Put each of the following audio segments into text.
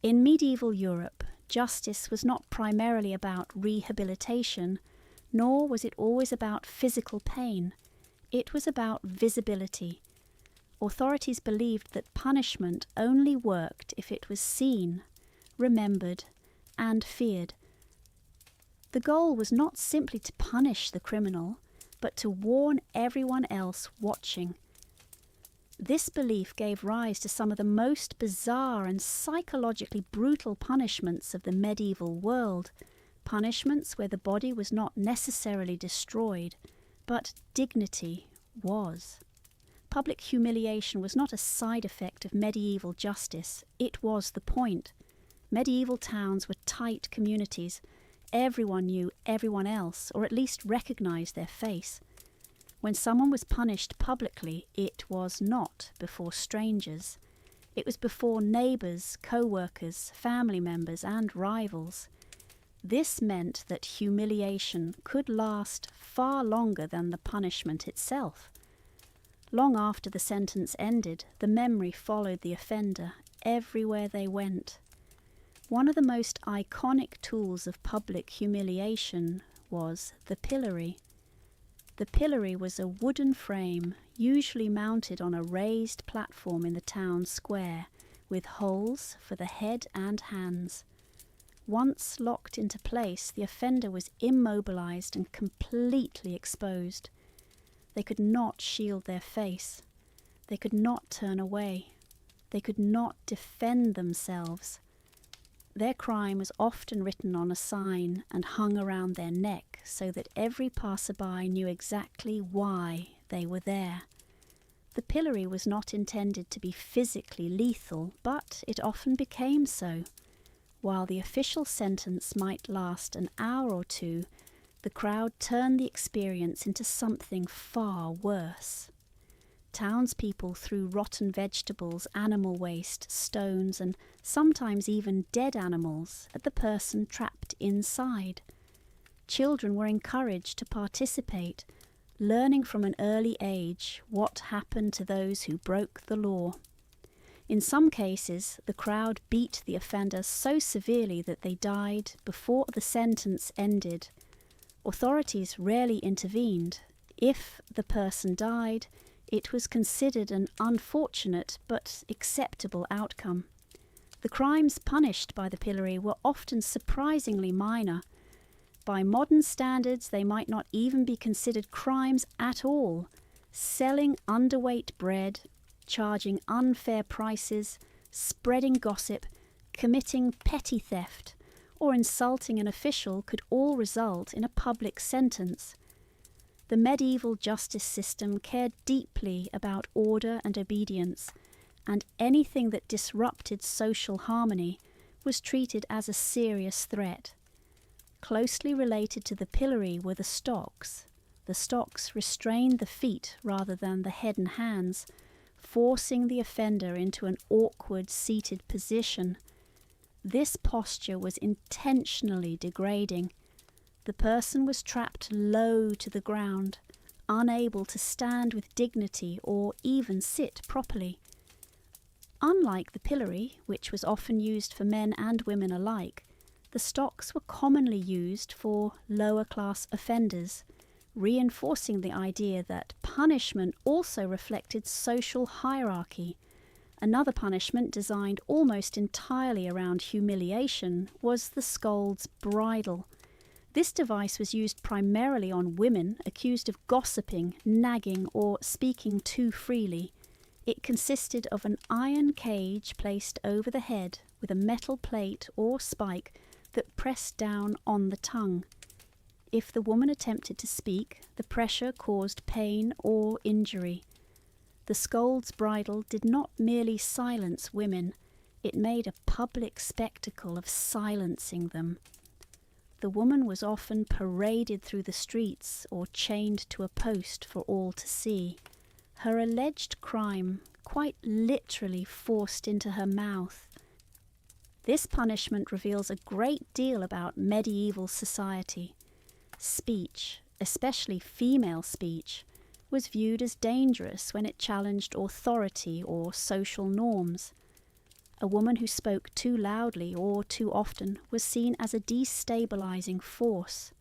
In medieval Europe, justice was not primarily about rehabilitation, nor was it always about physical pain. It was about visibility. Authorities believed that punishment only worked if it was seen, remembered, and feared. The goal was not simply to punish the criminal, but to warn everyone else watching. This belief gave rise to some of the most bizarre and psychologically brutal punishments of the medieval world, punishments where the body was not necessarily destroyed, but dignity was. Public humiliation was not a side effect of medieval justice, it was the point. Medieval towns were tight communities. Everyone knew everyone else, or at least recognized their face. When someone was punished publicly, it was not before strangers. It was before neighbours, co-workers, family members, and rivals. This meant that humiliation could last far longer than the punishment itself. Long after the sentence ended, the memory followed the offender everywhere they went. One of the most iconic tools of public humiliation was the pillory. The pillory was a wooden frame, usually mounted on a raised platform in the town square, with holes for the head and hands. Once locked into place, the offender was immobilized and completely exposed. They could not shield their face. They could not turn away. They could not defend themselves. Their crime was often written on a sign and hung around their neck so that every passerby knew exactly why they were there. The pillory was not intended to be physically lethal, but it often became so. While the official sentence might last an hour or two, the crowd turned the experience into something far worse. Townspeople threw rotten vegetables, animal waste, stones, and sometimes even dead animals at the person trapped inside. Children were encouraged to participate, learning from an early age what happened to those who broke the law. In some cases, the crowd beat the offender so severely that they died before the sentence ended. Authorities rarely intervened. If the person died, it was considered an unfortunate but acceptable outcome. The crimes punished by the pillory were often surprisingly minor. By modern standards, they might not even be considered crimes at all. Selling underweight bread, charging unfair prices, spreading gossip, committing petty theft, or insulting an official could all result in a public sentence. The medieval justice system cared deeply about order and obedience, and anything that disrupted social harmony was treated as a serious threat. Closely related to the pillory were the stocks. The stocks restrained the feet rather than the head and hands, forcing the offender into an awkward seated position. This posture was intentionally degrading. The person was trapped low to the ground, unable to stand with dignity or even sit properly. Unlike the pillory, which was often used for men and women alike, the stocks were commonly used for lower-class offenders, reinforcing the idea that punishment also reflected social hierarchy. Another punishment designed almost entirely around humiliation was the scold's bridle. This device was used primarily on women accused of gossiping, nagging, or speaking too freely. It consisted of an iron cage placed over the head with a metal plate or spike that pressed down on the tongue. If the woman attempted to speak, the pressure caused pain or injury. The scold's bridle did not merely silence women, it made a public spectacle of silencing them. The woman was often paraded through the streets or chained to a post for all to see. Her alleged crime quite literally forced into her mouth. This punishment reveals a great deal about medieval society. Speech, especially female speech, was viewed as dangerous when it challenged authority or social norms. A woman who spoke too loudly or too often was seen as a destabilizing force.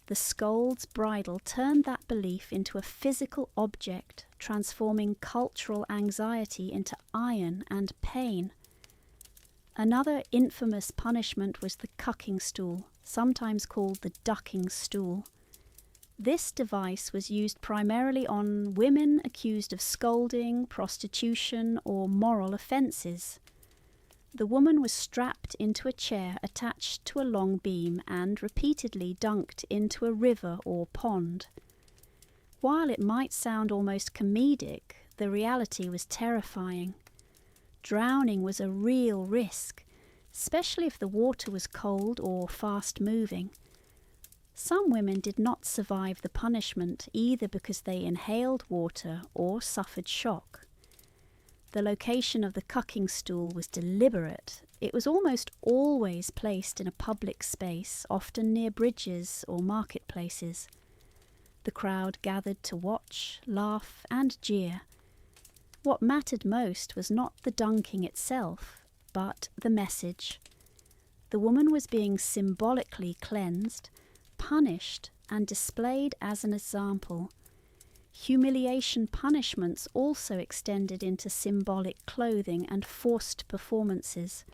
The scold's bridle turned that belief into a physical object, transforming cultural anxiety into iron and pain. Another infamous punishment was the cucking stool, sometimes called the ducking stool. This device was used primarily on women accused of scolding, prostitution, or moral offences. The woman was strapped into a chair attached to a long beam and repeatedly dunked into a river or pond. While it might sound almost comedic, the reality was terrifying. Drowning was a real risk, especially if the water was cold or fast-moving. Some women did not survive the punishment either because they inhaled water or suffered shock. The location of the cucking stool was deliberate. It was almost always placed in a public space, often near bridges or marketplaces. The crowd gathered to watch, laugh, and jeer. What mattered most was not the dunking itself, but the message. The woman was being symbolically cleansed, punished, and displayed as an example. Humiliation punishments also extended into symbolic clothing and forced performances.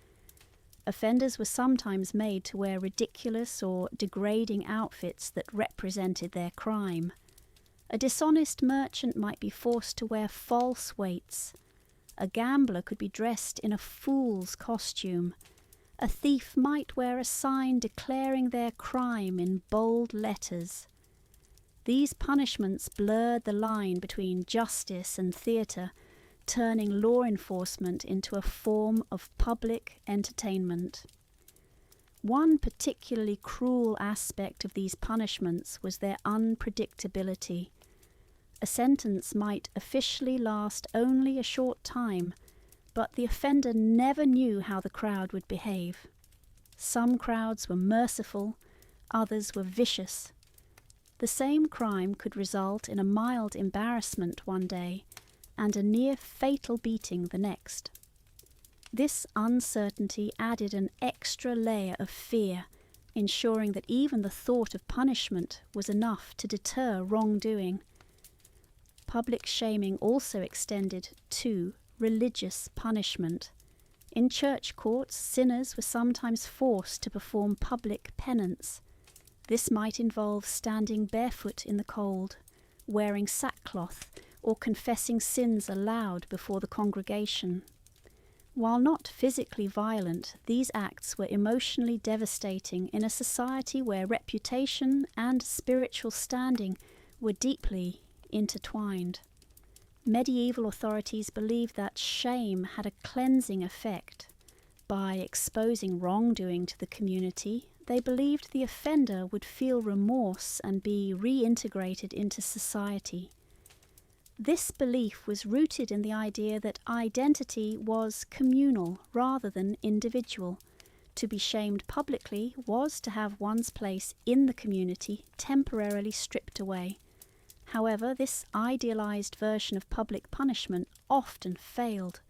Offenders were sometimes made to wear ridiculous or degrading outfits that represented their crime. A dishonest merchant might be forced to wear false weights. A gambler could be dressed in a fool's costume. A thief might wear a sign declaring their crime in bold letters. These punishments blurred the line between justice and theatre, turning law enforcement into a form of public entertainment. One particularly cruel aspect of these punishments was their unpredictability. A sentence might officially last only a short time, but the offender never knew how the crowd would behave. Some crowds were merciful, others were vicious. The same crime could result in a mild embarrassment one day and a near-fatal beating the next. This uncertainty added an extra layer of fear, ensuring that even the thought of punishment was enough to deter wrongdoing. Public shaming also extended to religious punishment. In church courts, sinners were sometimes forced to perform public penance. This might involve standing barefoot in the cold, wearing sackcloth, or confessing sins aloud before the congregation. While not physically violent, these acts were emotionally devastating in a society where reputation and spiritual standing were deeply intertwined. Medieval authorities believed that shame had a cleansing effect. By exposing wrongdoing to the community, they believed the offender would feel remorse and be reintegrated into society. This belief was rooted in the idea that identity was communal rather than individual. To be shamed publicly was to have one's place in the community temporarily stripped away. However, this idealized version of public punishment often failed.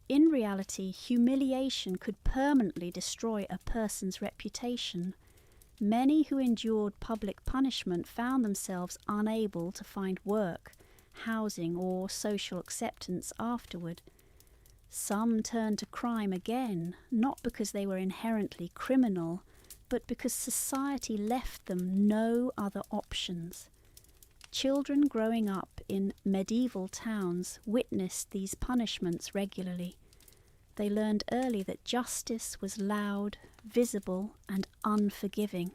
In reality, humiliation could permanently destroy a person's reputation. Many who endured public punishment found themselves unable to find work, housing, or social acceptance afterward. Some turned to crime again, not because they were inherently criminal, but because society left them no other options. Children growing up in medieval towns witnessed these punishments regularly. They learned early that justice was loud, visible, and unforgiving.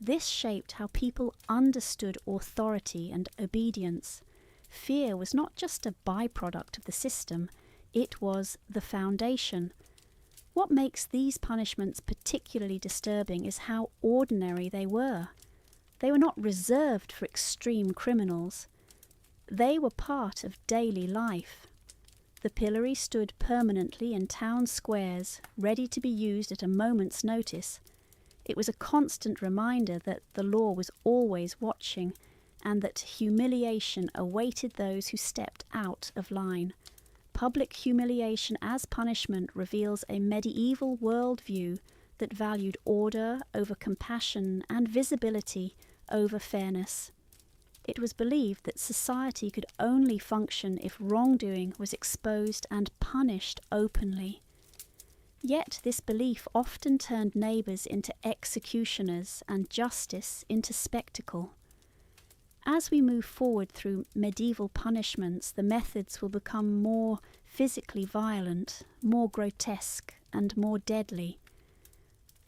This shaped how people understood authority and obedience. Fear was not just a byproduct of the system, it was the foundation. What makes these punishments particularly disturbing is how ordinary they were. They were not reserved for extreme criminals. They were part of daily life. The pillory stood permanently in town squares, ready to be used at a moment's notice. It was a constant reminder that the law was always watching, and that humiliation awaited those who stepped out of line. public humiliation as punishment reveals a medieval worldview that valued order over compassion and visibility over fairness. It was believed that society could only function if wrongdoing was exposed and punished openly. Yet this belief often turned neighbours into executioners and justice into spectacle. As we move forward through medieval punishments, the methods will become more physically violent, more grotesque, and more deadly.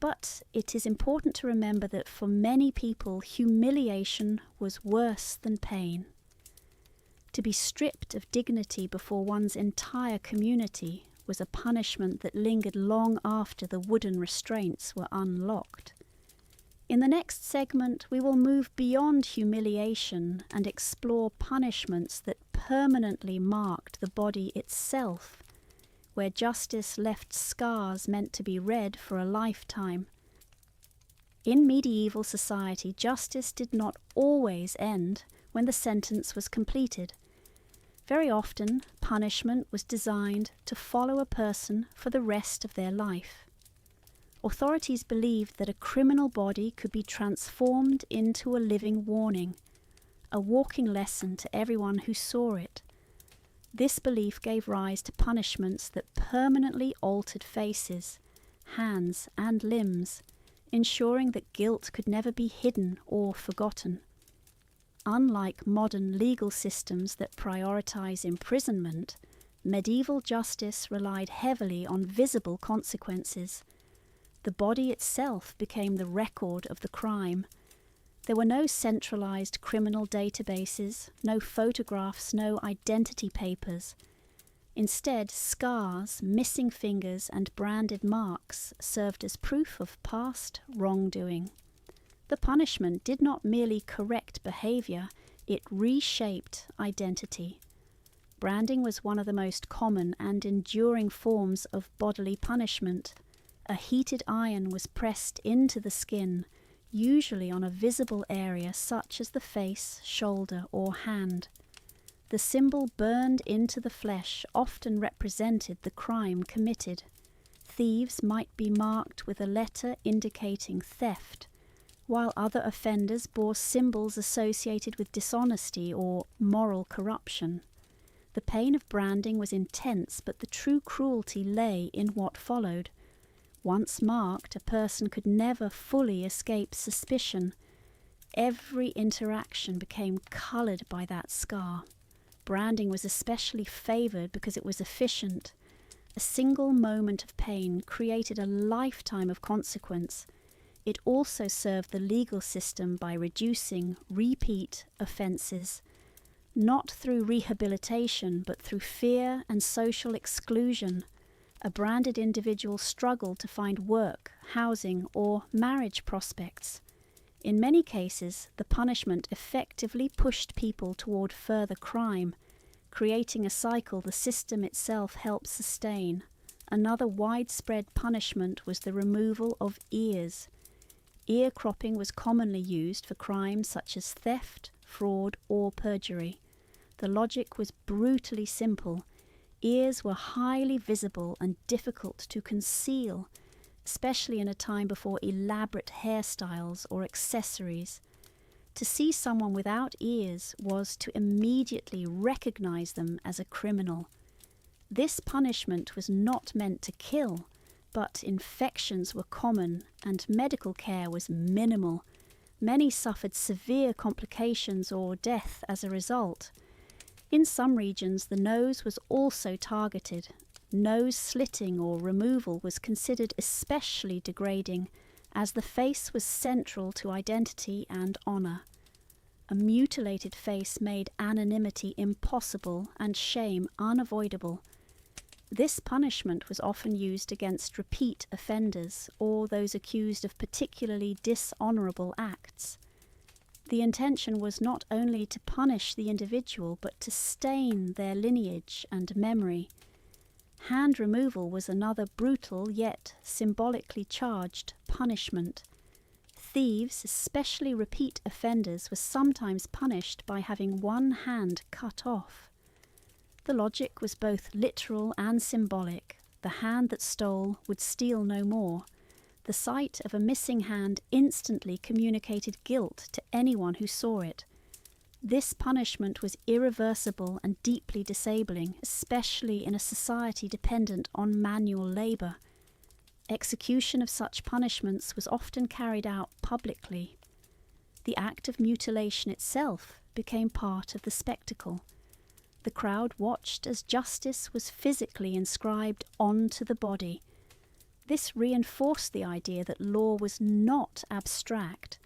But it is important to remember that for many people, humiliation was worse than pain. To be stripped of dignity before one's entire community was a punishment that lingered long after the wooden restraints were unlocked. In the next segment, we will move beyond humiliation and explore punishments that permanently marked the body itself, where justice left scars meant to be read for a lifetime. In medieval society, justice did not always end when the sentence was completed. Very often, punishment was designed to follow a person for the rest of their life. Authorities believed that a criminal body could be transformed into a living warning, a walking lesson to everyone who saw it. This belief gave rise to punishments that permanently altered faces, hands, and limbs, ensuring that guilt could never be hidden or forgotten. Unlike modern legal systems that prioritize imprisonment, medieval justice relied heavily on visible consequences. The body itself became the record of the crime. There were no centralized criminal databases, no photographs, no identity papers. Instead, scars, missing fingers, and branded marks served as proof of past wrongdoing. The punishment did not merely correct behavior, it reshaped identity. Branding was one of the most common and enduring forms of bodily punishment. A heated iron was pressed into the skin, usually on a visible area such as the face, shoulder, or hand. The symbol burned into the flesh often represented the crime committed. Thieves might be marked with a letter indicating theft, while other offenders bore symbols associated with dishonesty or moral corruption. The pain of branding was intense, but the true cruelty lay in what followed. Once marked, a person could never fully escape suspicion. Every interaction became coloured by that scar. Branding was especially favoured because it was efficient. A single moment of pain created a lifetime of consequence. It also served the legal system by reducing repeat offences, not through rehabilitation but through fear and social exclusion. A branded individual struggled to find work, housing, or marriage prospects. In many cases, the punishment effectively pushed people toward further crime, creating a cycle the system itself helped sustain. Another widespread punishment was the removal of ears. Ear cropping was commonly used for crimes such as theft, fraud, or perjury. The logic was brutally simple. Ears were highly visible and difficult to conceal, especially in a time before elaborate hairstyles or accessories. To see someone without ears was to immediately recognize them as a criminal. This punishment was not meant to kill, but infections were common and medical care was minimal. Many suffered severe complications or death as a result. In some regions, the nose was also targeted. Nose slitting or removal was considered especially degrading, as the face was central to identity and honour. A mutilated face made anonymity impossible and shame unavoidable. This punishment was often used against repeat offenders or those accused of particularly dishonourable acts. The intention was not only to punish the individual, but to stain their lineage and memory. Hand removal was another brutal yet symbolically charged punishment. Thieves, especially repeat offenders, were sometimes punished by having one hand cut off. The logic was both literal and symbolic. The hand that stole would steal no more. The sight of a missing hand instantly communicated guilt to anyone who saw it. This punishment was irreversible and deeply disabling, especially in a society dependent on manual labour. Execution of such punishments was often carried out publicly. The act of mutilation itself became part of the spectacle. The crowd watched as justice was physically inscribed onto the body. This reinforced the idea that law was not abstract.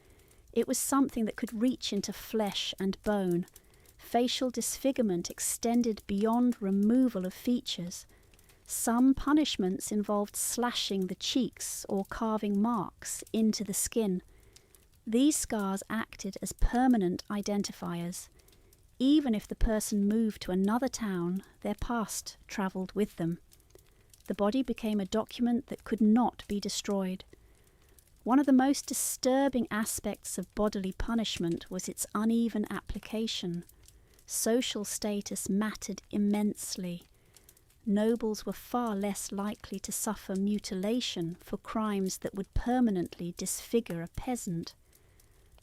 It was something that could reach into flesh and bone. Facial disfigurement extended beyond removal of features. Some punishments involved slashing the cheeks or carving marks into the skin. These scars acted as permanent identifiers. Even if the person moved to another town, their past travelled with them. The body became a document that could not be destroyed. One of the most disturbing aspects of bodily punishment was its uneven application. Social status mattered immensely. Nobles were far less likely to suffer mutilation for crimes that would permanently disfigure a peasant.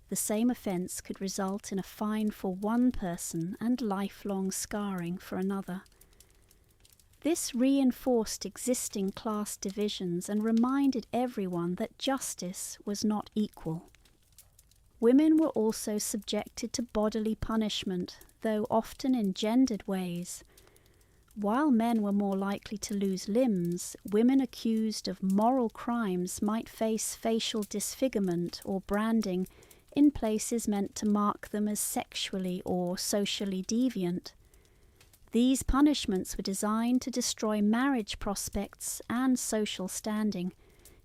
The same offence could result in a fine for one person and lifelong scarring for another. This reinforced existing class divisions and reminded everyone that justice was not equal. Women were also subjected to bodily punishment, though often in gendered ways. While men were more likely to lose limbs, women accused of moral crimes might face facial disfigurement or branding in places meant to mark them as sexually or socially deviant. These punishments were designed to destroy marriage prospects and social standing,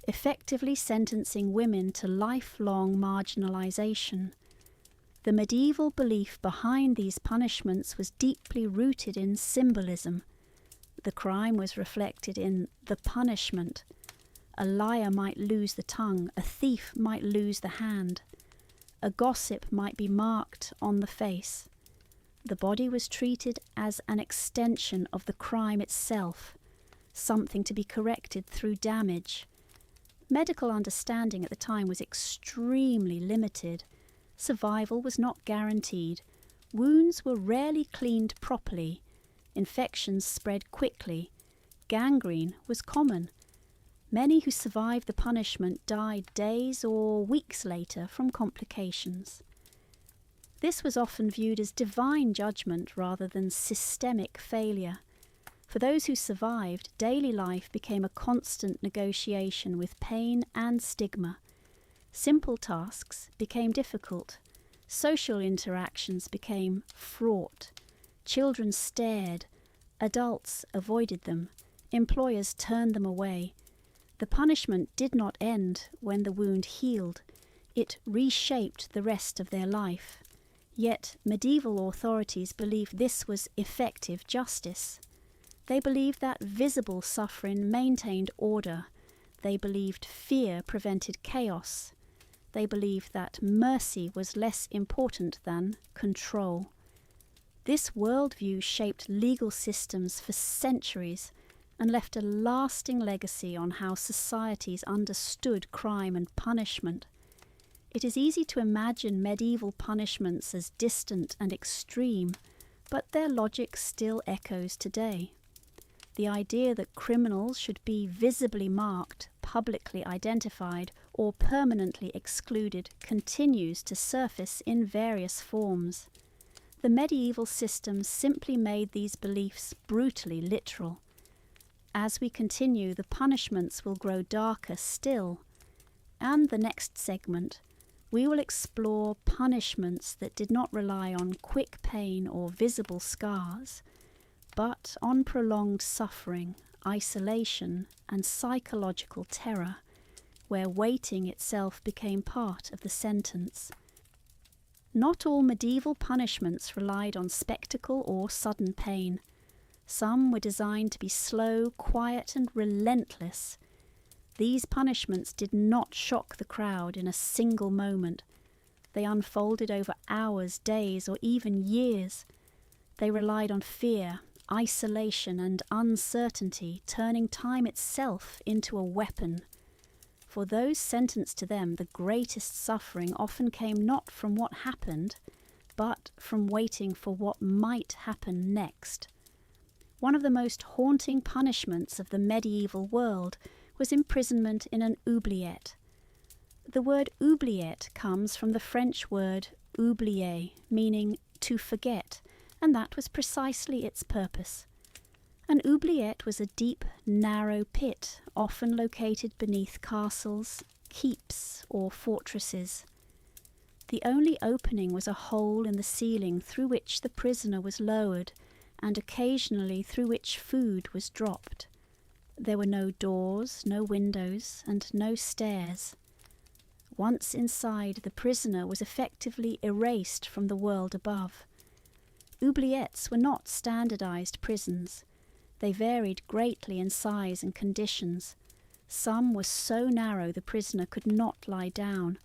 effectively sentencing women to lifelong marginalization. The medieval belief behind these punishments was deeply rooted in symbolism. The crime was reflected in the punishment. A liar might lose the tongue, a thief might lose the hand. A gossip might be marked on the face. The body was treated as an extension of the crime itself, something to be corrected through damage. Medical understanding at the time was extremely limited. Survival was not guaranteed. Wounds were rarely cleaned properly. Infections spread quickly. Gangrene was common. Many who survived the punishment died days or weeks later from complications. This was often viewed as divine judgment rather than systemic failure. For those who survived, daily life became a constant negotiation with pain and stigma. Simple tasks became difficult. Social interactions became fraught. Children stared. Adults avoided them. Employers turned them away. The punishment did not end when the wound healed. It reshaped the rest of their life. Yet medieval authorities believed this was effective justice. They believed that visible suffering maintained order. They believed fear prevented chaos. They believed that mercy was less important than control. This worldview shaped legal systems for centuries and left a lasting legacy on how societies understood crime and punishment. It is easy to imagine medieval punishments as distant and extreme, but their logic still echoes today. The idea that criminals should be visibly marked, publicly identified, or permanently excluded continues to surface in various forms. The medieval system simply made these beliefs brutally literal. As we continue, the punishments will grow darker still. And the next segment, we will explore punishments that did not rely on quick pain or visible scars, but on prolonged suffering, isolation, and psychological terror, where waiting itself became part of the sentence. Not all medieval punishments relied on spectacle or sudden pain. Some were designed to be slow, quiet, and relentless. These punishments did not shock the crowd in a single moment. They unfolded over hours, days, or even years. They relied on fear, isolation and uncertainty, turning time itself into a weapon. For those sentenced to them, the greatest suffering often came not from what happened, but from waiting for what might happen next. One of the most haunting punishments of the medieval world was imprisonment in an oubliette. The word oubliette comes from the French word oublier, meaning to forget, and that was precisely its purpose. An oubliette was a deep, narrow pit, often located beneath castles, keeps, or fortresses. The only opening was a hole in the ceiling through which the prisoner was lowered, and occasionally through which food was dropped. There were no doors, no windows, and no stairs. Once inside, the prisoner was effectively erased from the world above. Oubliettes were not standardized prisons. They varied greatly in size and conditions. Some were so narrow the prisoner could not lie down.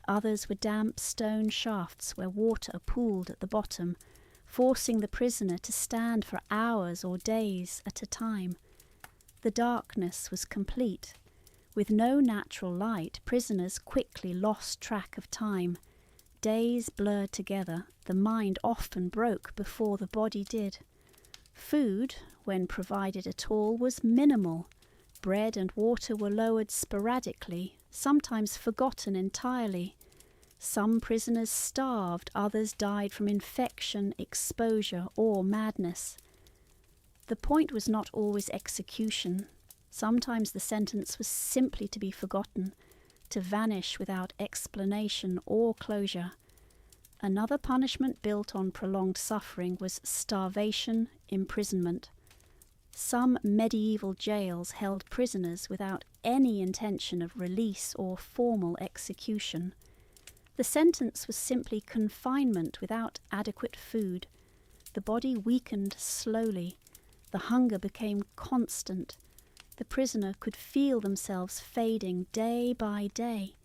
Others were damp stone shafts where water pooled at the bottom, forcing the prisoner to stand for hours or days at a time. The darkness was complete. With no natural light, prisoners quickly lost track of time. Days blurred together, the mind often broke before the body did. Food, when provided at all, was minimal. Bread and water were lowered sporadically, sometimes forgotten entirely. Some prisoners starved, others died from infection, exposure, or madness. The point was not always execution. Sometimes the sentence was simply to be forgotten, to vanish without explanation or closure. Another punishment built on prolonged suffering was starvation, imprisonment. Some medieval jails held prisoners without any intention of release or formal execution. The sentence was simply confinement without adequate food. The body weakened slowly. The hunger became constant. The prisoner could feel themselves fading day by day.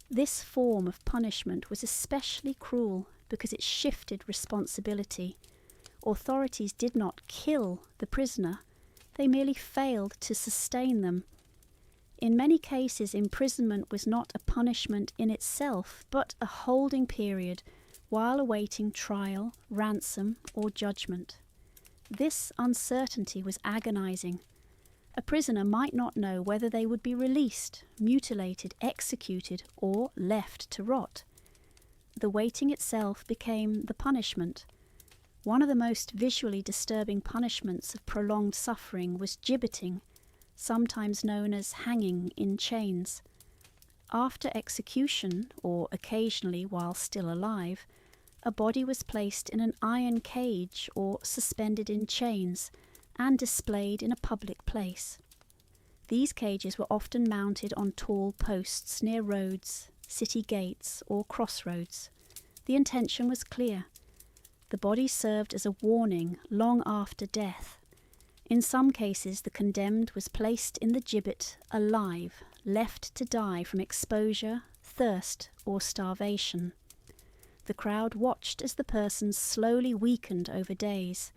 This form of punishment was especially cruel because it shifted responsibility. Authorities did not kill the prisoner, they merely failed to sustain them. In many cases, imprisonment was not a punishment in itself, but a holding period while awaiting trial, ransom, or judgment. This uncertainty was agonizing. A prisoner might not know whether they would be released, mutilated, executed, or left to rot. The waiting itself became the punishment. One of the most visually disturbing punishments of prolonged suffering was gibbeting, sometimes known as hanging in chains. After execution, or occasionally while still alive, a body was placed in an iron cage or suspended in chains and displayed in a public place. These cages were often mounted on tall posts near roads, city gates, or crossroads. The intention was clear. The body served as a warning long after death. In some cases, the condemned was placed in the gibbet alive, left to die from exposure, thirst, or starvation. The crowd watched as the person slowly weakened over days.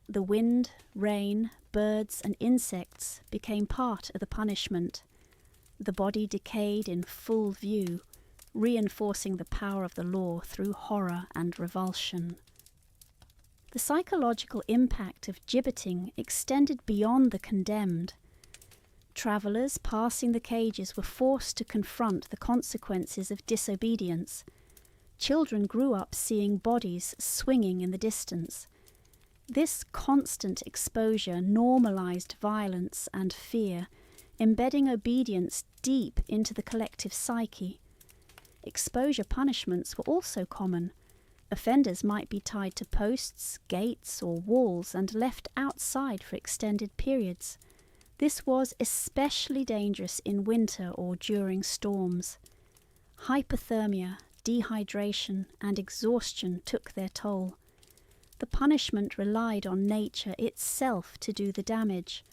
The wind, rain, birds, and insects became part of the punishment. The body decayed in full view, reinforcing the power of the law through horror and revulsion. The psychological impact of gibbeting extended beyond the condemned. Travellers passing the cages were forced to confront the consequences of disobedience. Children grew up seeing bodies swinging in the distance. This constant exposure normalized violence and fear, embedding obedience deep into the collective psyche. Exposure punishments were also common. Offenders might be tied to posts, gates, or walls and left outside for extended periods. This was especially dangerous in winter or during storms. Hypothermia, dehydration, and exhaustion took their toll. The punishment relied on nature itself to do the damage,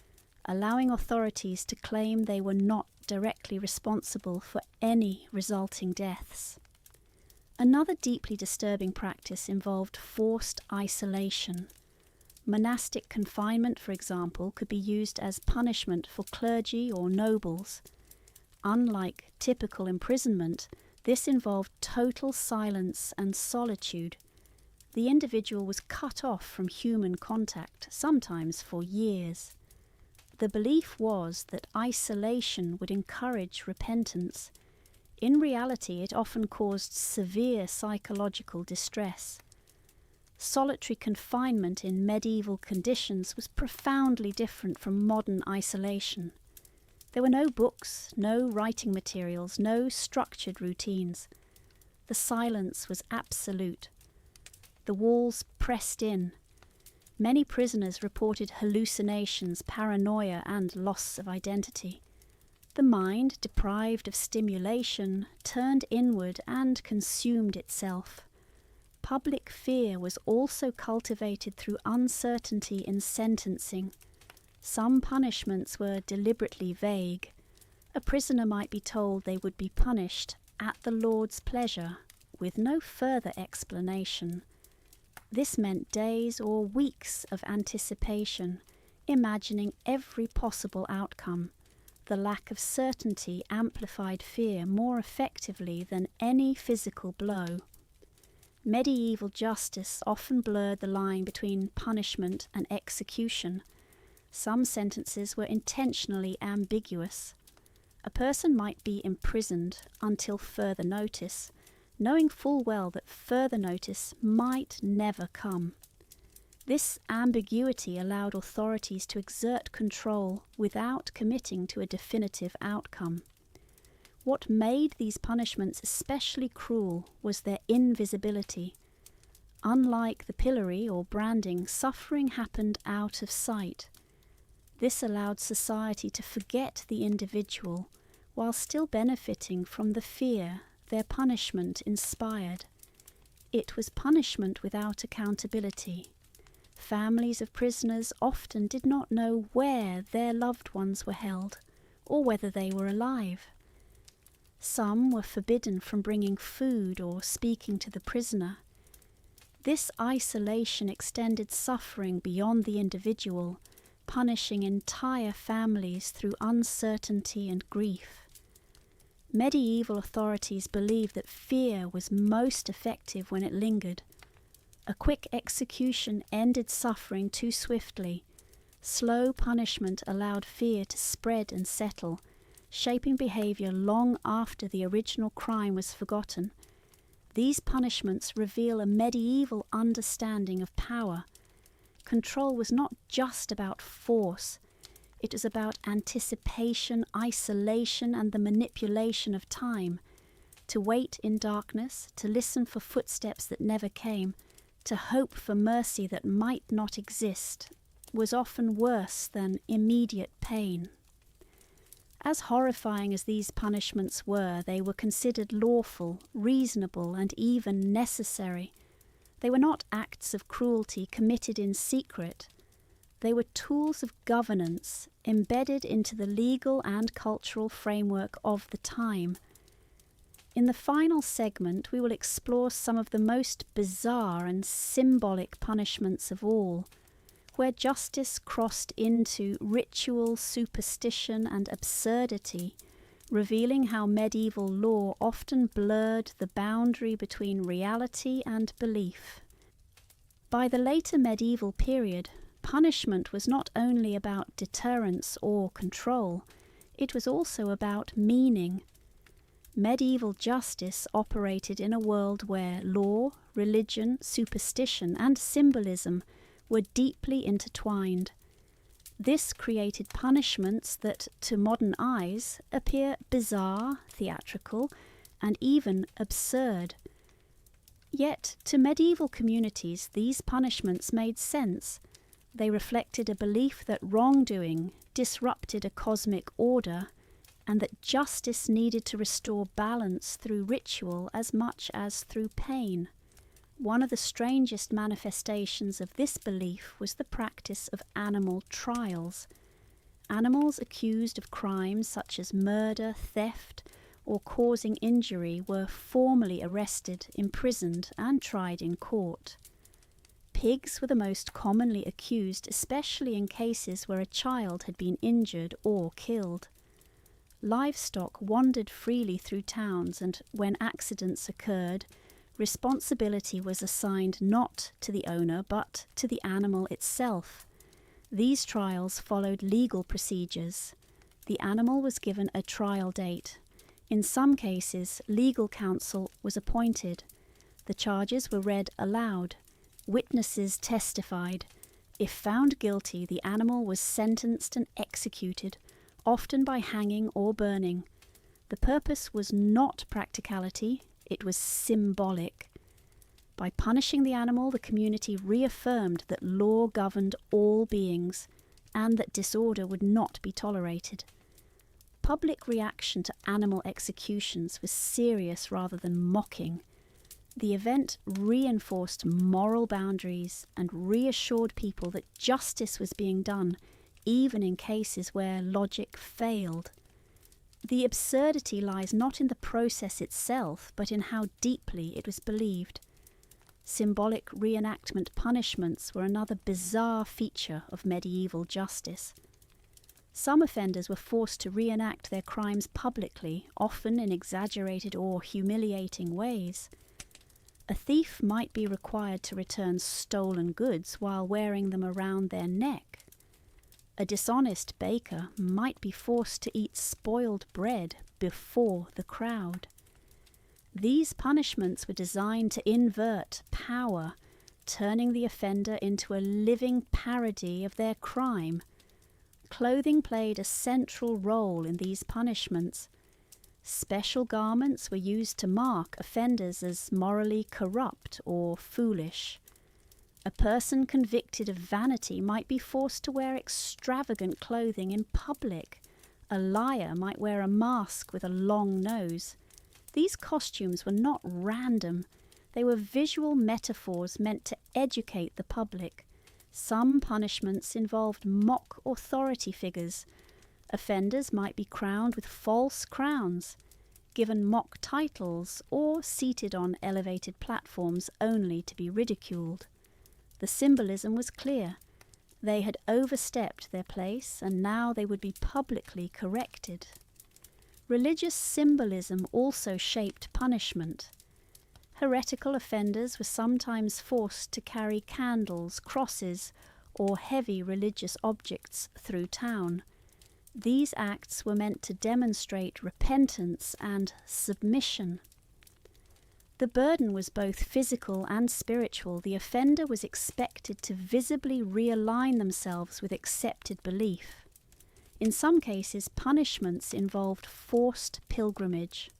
allowing authorities to claim they were not directly responsible for any resulting deaths. Another deeply disturbing practice involved forced isolation. Monastic confinement, for example, could be used as punishment for clergy or nobles. Unlike typical imprisonment, this involved total silence and solitude. The individual was cut off from human contact, sometimes for years. The belief was that isolation would encourage repentance. In reality, it often caused severe psychological distress. Solitary confinement in medieval conditions was profoundly different from modern isolation. There were no books, no writing materials, no structured routines. The silence was absolute. The walls pressed in. Many prisoners reported hallucinations, paranoia, and loss of identity. The mind, deprived of stimulation, turned inward and consumed itself. Public fear was also cultivated through uncertainty in sentencing. Some punishments were deliberately vague. A prisoner might be told they would be punished at the Lord's pleasure, with no further explanation. This meant days or weeks of anticipation, imagining every possible outcome. The lack of certainty amplified fear more effectively than any physical blow. Medieval justice often blurred the line between punishment and execution. Some sentences were intentionally ambiguous. A person might be imprisoned until further notice, knowing full well that further notice might never come. This ambiguity allowed authorities to exert control without committing to a definitive outcome. What made these punishments especially cruel was their invisibility. Unlike the pillory or branding, suffering happened out of sight. This allowed society to forget the individual while still benefiting from the fear their punishment inspired. It was punishment without accountability. Families of prisoners often did not know where their loved ones were held or whether they were alive. Some were forbidden from bringing food or speaking to the prisoner. This isolation extended suffering beyond the individual, punishing entire families through uncertainty and grief. Medieval authorities believed that fear was most effective when it lingered. A quick execution ended suffering too swiftly. Slow punishment allowed fear to spread and settle, shaping behavior long after the original crime was forgotten. These punishments reveal a medieval understanding of power. Control was not just about force. It was about anticipation, isolation, and the manipulation of time. To wait in darkness, to listen for footsteps that never came, to hope for mercy that might not exist, was often worse than immediate pain. As horrifying as these punishments were, they were considered lawful, reasonable, and even necessary. They were not acts of cruelty committed in secret. They were tools of governance embedded into the legal and cultural framework of the time. In the final segment, we will explore some of the most bizarre and symbolic punishments of all, where justice crossed into ritual, superstition, and absurdity, revealing how medieval law often blurred the boundary between reality and belief. By the later medieval period, punishment was not only about deterrence or control, it was also about meaning. Medieval justice operated in a world where law, religion, superstition, and symbolism were deeply intertwined. This created punishments that, to modern eyes, appear bizarre, theatrical, and even absurd. Yet, to medieval communities, these punishments made sense. They reflected a belief that wrongdoing disrupted a cosmic order, and that justice needed to restore balance through ritual as much as through pain. One of the strangest manifestations of this belief was the practice of animal trials. Animals accused of crimes such as murder, theft, or causing injury were formally arrested, imprisoned, and tried in court. Pigs were the most commonly accused, especially in cases where a child had been injured or killed. Livestock wandered freely through towns, and when accidents occurred, responsibility was assigned not to the owner but to the animal itself. These trials followed legal procedures. The animal was given a trial date. In some cases, legal counsel was appointed. The charges were read aloud. Witnesses testified. If found guilty, the animal was sentenced and executed, often by hanging or burning. The purpose was not practicality, it was symbolic. By punishing the animal, the community reaffirmed that law governed all beings and that disorder would not be tolerated. Public reaction to animal executions was serious rather than mocking. The event reinforced moral boundaries and reassured people that justice was being done, even in cases where logic failed. The absurdity lies not in the process itself, but in how deeply it was believed. Symbolic reenactment punishments were another bizarre feature of medieval justice. Some offenders were forced to reenact their crimes publicly, often in exaggerated or humiliating ways. A thief might be required to return stolen goods while wearing them around their neck. A dishonest baker might be forced to eat spoiled bread before the crowd. These punishments were designed to invert power, turning the offender into a living parody of their crime. Clothing played a central role in these punishments. Special garments were used to mark offenders as morally corrupt or foolish. A person convicted of vanity might be forced to wear extravagant clothing in public. A liar might wear a mask with a long nose. These costumes were not random. They were visual metaphors meant to educate the public. Some punishments involved mock authority figures. Offenders might be crowned with false crowns, given mock titles, or seated on elevated platforms only to be ridiculed. The symbolism was clear. They had overstepped their place, and now they would be publicly corrected. Religious symbolism also shaped punishment. Heretical offenders were sometimes forced to carry candles, crosses, or heavy religious objects through town. These acts were meant to demonstrate repentance and submission. The burden was both physical and spiritual. The offender was expected to visibly realign themselves with accepted belief. In some cases, punishments involved forced pilgrimage.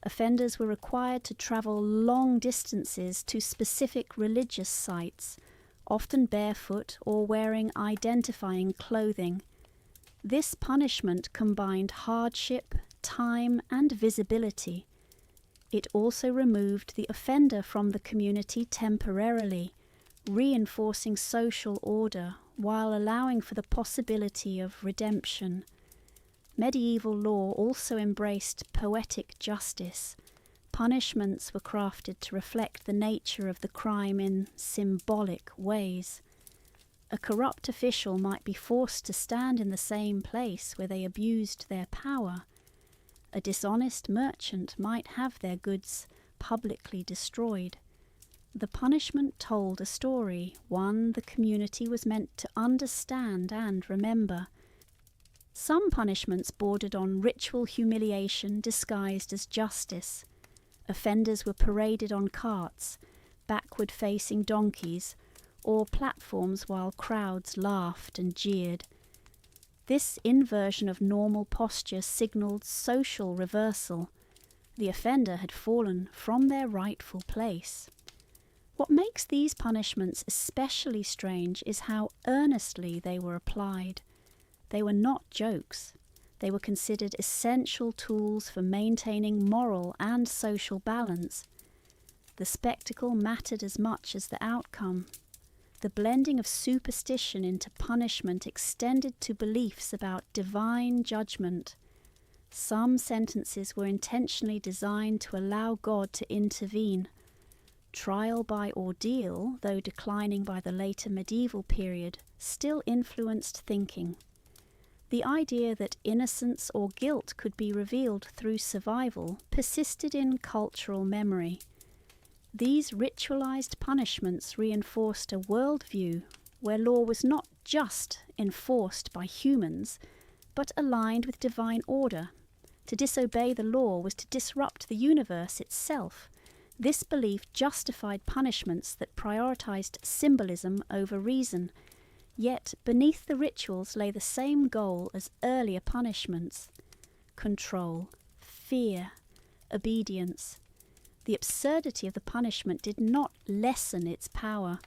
Offenders were required to travel long distances to specific religious sites, often barefoot or wearing identifying clothing. This punishment combined hardship, time, and visibility. It also removed the offender from the community temporarily, reinforcing social order while allowing for the possibility of redemption. Medieval law also embraced poetic justice. Punishments were crafted to reflect the nature of the crime in symbolic ways. A corrupt official might be forced to stand in the same place where they abused their power. A dishonest merchant might have their goods publicly destroyed. The punishment told a story, one the community was meant to understand and remember. Some punishments bordered on ritual humiliation disguised as justice. Offenders were paraded on carts, backward-facing donkeys, or platforms while crowds laughed and jeered. This inversion of normal posture signaled social reversal. The offender had fallen from their rightful place. What makes these punishments especially strange is how earnestly they were applied. They were not jokes. They were considered essential tools for maintaining moral and social balance. The spectacle mattered as much as the outcome. The blending of superstition into punishment extended to beliefs about divine judgment. Some sentences were intentionally designed to allow God to intervene. Trial by ordeal, though declining by the later medieval period, still influenced thinking. The idea that innocence or guilt could be revealed through survival persisted in cultural memory. These ritualized punishments reinforced a worldview where law was not just enforced by humans, but aligned with divine order. To disobey the law was to disrupt the universe itself. This belief justified punishments that prioritized symbolism over reason. Yet beneath the rituals lay the same goal as earlier punishments: control, fear, obedience. The absurdity of the punishment did not lessen its power.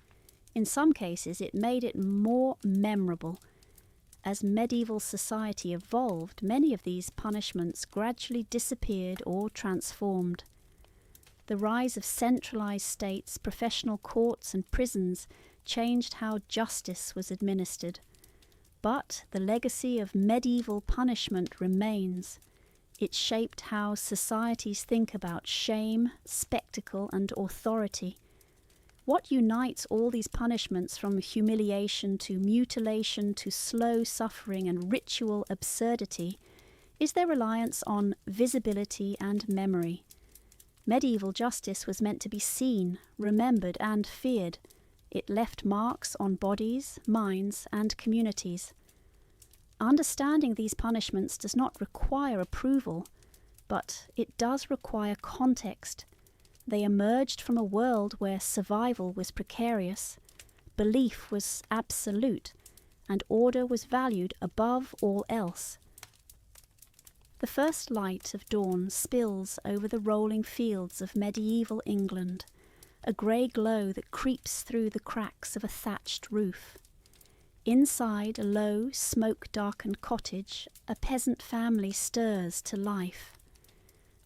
In some cases, it made it more memorable. As medieval society evolved, many of these punishments gradually disappeared or transformed. The rise of centralized states, professional courts, and prisons changed how justice was administered. But the legacy of medieval punishment remains. It shaped how societies think about shame, spectacle, and authority. What unites all these punishments, from humiliation to mutilation to slow suffering and ritual absurdity, is their reliance on visibility and memory. Medieval justice was meant to be seen, remembered, and feared. It left marks on bodies, minds, and communities. Understanding these punishments does not require approval, but it does require context. They emerged from a world where survival was precarious, belief was absolute, and order was valued above all else. The first light of dawn spills over the rolling fields of medieval England, a grey glow that creeps through the cracks of a thatched roof. Inside a low, smoke-darkened cottage, a peasant family stirs to life.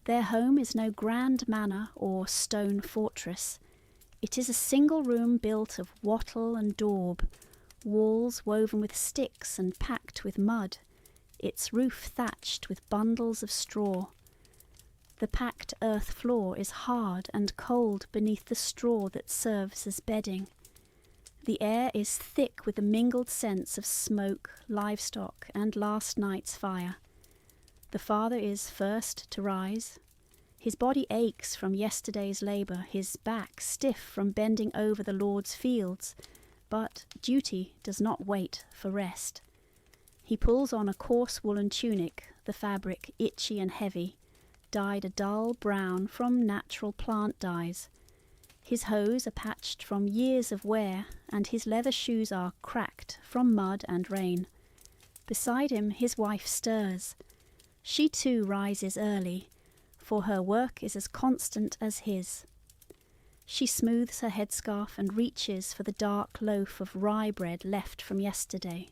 Their home is no grand manor or stone fortress. It is a single room built of wattle and daub, walls woven with sticks and packed with mud, its roof thatched with bundles of straw. The packed earth floor is hard and cold beneath the straw that serves as bedding. The air is thick with the mingled scents of smoke, livestock, and last night's fire. The father is first to rise. His body aches from yesterday's labour, his back stiff from bending over the Lord's fields, but duty does not wait for rest. He pulls on a coarse woolen tunic, the fabric itchy and heavy, dyed a dull brown from natural plant dyes. His hose are patched from years of wear, and his leather shoes are cracked from mud and rain. Beside him, his wife stirs. She too rises early, for her work is as constant as his. She smooths her headscarf and reaches for the dark loaf of rye bread left from yesterday.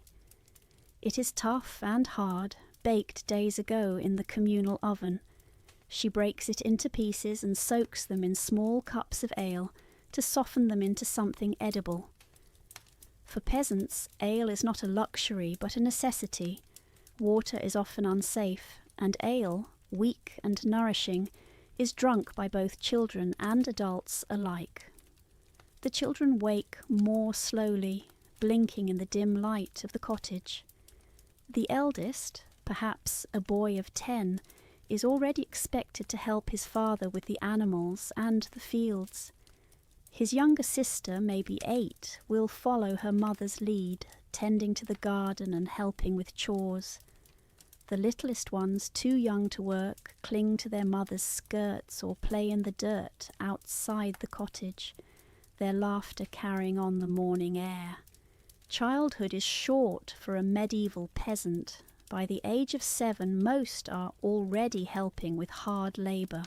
It is tough and hard, baked days ago in the communal oven. She breaks it into pieces and soaks them in small cups of ale to soften them into something edible. For peasants, ale is not a luxury but a necessity. Water is often unsafe, and ale, weak and nourishing, is drunk by both children and adults alike. The children wake more slowly, blinking in the dim light of the cottage. The eldest, perhaps a boy of 10, is already expected to help his father with the animals and the fields. His younger sister, maybe 8, will follow her mother's lead, tending to the garden and helping with chores. The littlest ones, too young to work, cling to their mother's skirts or play in the dirt outside the cottage, their laughter carrying on the morning air. Childhood is short for a medieval peasant. By the age of 7, most are already helping with hard labour.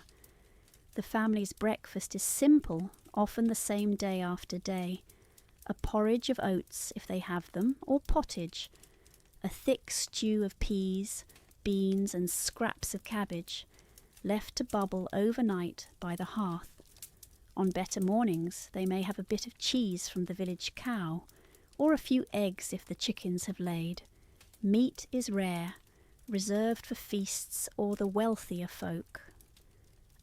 The family's breakfast is simple, often the same day after day. A porridge of oats, if they have them, or pottage. A thick stew of peas, beans, and scraps of cabbage, left to bubble overnight by the hearth. On better mornings, they may have a bit of cheese from the village cow, or a few eggs if the chickens have laid. Meat is rare, reserved for feasts or the wealthier folk.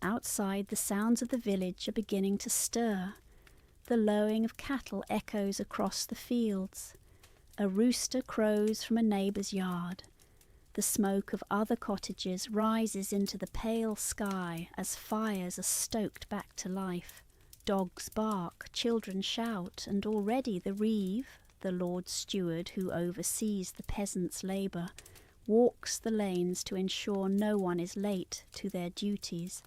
Outside, the sounds of the village are beginning to stir. The lowing of cattle echoes across the fields. A rooster crows from a neighbour's yard. The smoke of other cottages rises into the pale sky as fires are stoked back to life. Dogs bark, children shout, and already the reeve, the Lord Steward who oversees the peasants' labour, walks the lanes to ensure no one is late to their duties.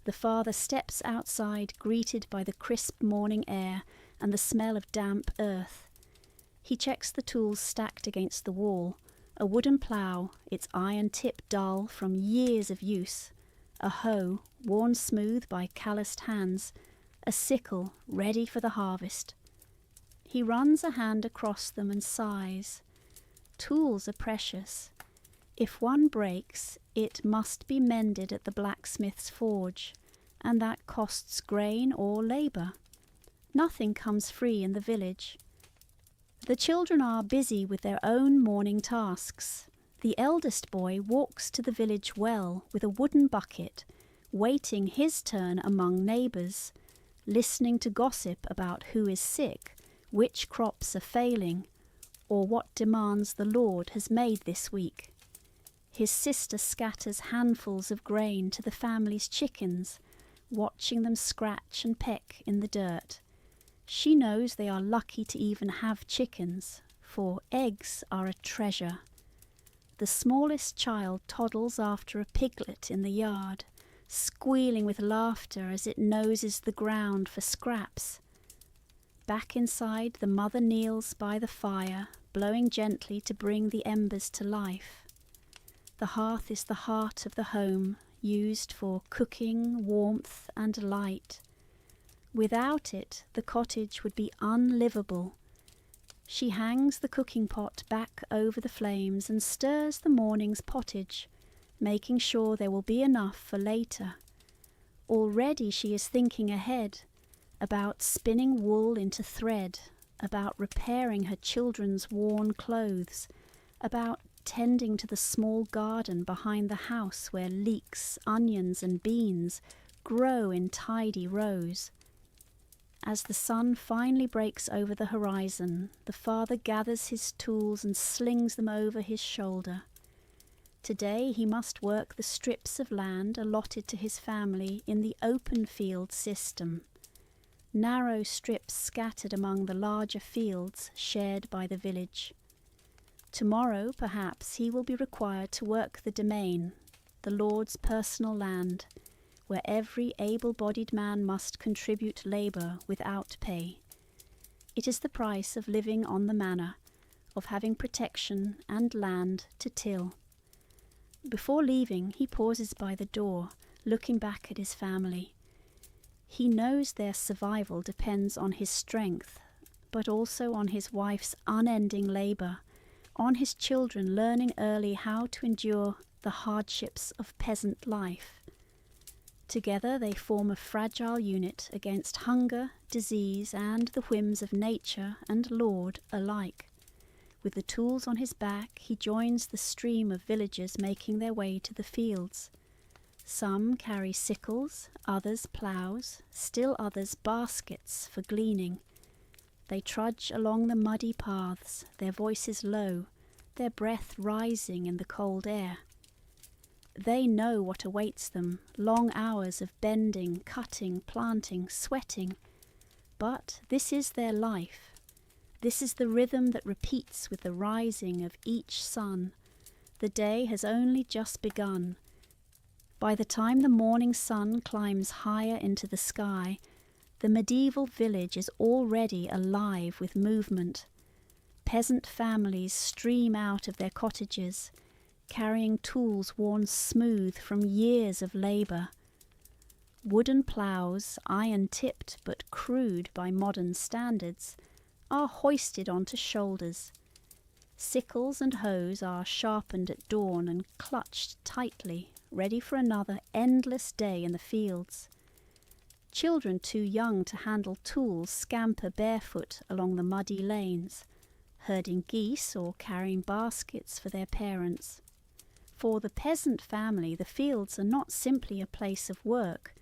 The father steps outside, greeted by the crisp morning air and the smell of damp earth. He checks the tools stacked against the wall, a wooden plough, its iron tip dull from years of use, a hoe, worn smooth by calloused hands, a sickle ready for the harvest. He runs a hand across them and sighs. Tools are precious. If one breaks, it must be mended at the blacksmith's forge, and that costs grain or labour. Nothing comes free in the village. The children are busy with their own morning tasks. The eldest boy walks to the village well with a wooden bucket, waiting his turn among neighbours, listening to gossip about who is sick, which crops are failing, or what demands the Lord has made this week. His sister scatters handfuls of grain to the family's chickens, watching them scratch and peck in the dirt. She knows they are lucky to even have chickens, for eggs are a treasure. The smallest child toddles after a piglet in the yard, squealing with laughter as it noses the ground for scraps. Back inside, the mother kneels by the fire, blowing gently to bring the embers to life. The hearth is the heart of the home, used for cooking, warmth, and light. Without it, the cottage would be unlivable. She hangs the cooking pot back over the flames and stirs the morning's pottage, making sure there will be enough for later. Already she is thinking ahead, about spinning wool into thread, about repairing her children's worn clothes, about tending to the small garden behind the house where leeks, onions, and beans grow in tidy rows. As the sun finally breaks over the horizon, the father gathers his tools and slings them over his shoulder. Today he must work the strips of land allotted to his family in the open field system, narrow strips scattered among the larger fields shared by the village. Tomorrow, perhaps, he will be required to work the domain, the Lord's personal land, where every able-bodied man must contribute labour without pay. It is the price of living on the manor, of having protection and land to till. Before leaving, he pauses by the door, looking back at his family. He knows their survival depends on his strength, but also on his wife's unending labour, on his children learning early how to endure the hardships of peasant life. Together they form a fragile unit against hunger, disease, and the whims of nature and Lord alike. With the tools on his back, he joins the stream of villagers making their way to the fields. Some carry sickles, others ploughs, still others baskets for gleaning. They trudge along the muddy paths, their voices low, their breath rising in the cold air. They know what awaits them, long hours of bending, cutting, planting, sweating. But this is their life. This is the rhythm that repeats with the rising of each sun. The day has only just begun. By the time the morning sun climbs higher into the sky, the medieval village is already alive with movement. Peasant families stream out of their cottages, carrying tools worn smooth from years of labour. Wooden ploughs, iron-tipped but crude by modern standards, are hoisted onto shoulders. Sickles and hoes are sharpened at dawn and clutched tightly, ready for another endless day in the fields. Children too young to handle tools scamper barefoot along the muddy lanes, herding geese or carrying baskets for their parents. For the peasant family, the fields are not simply a place of work.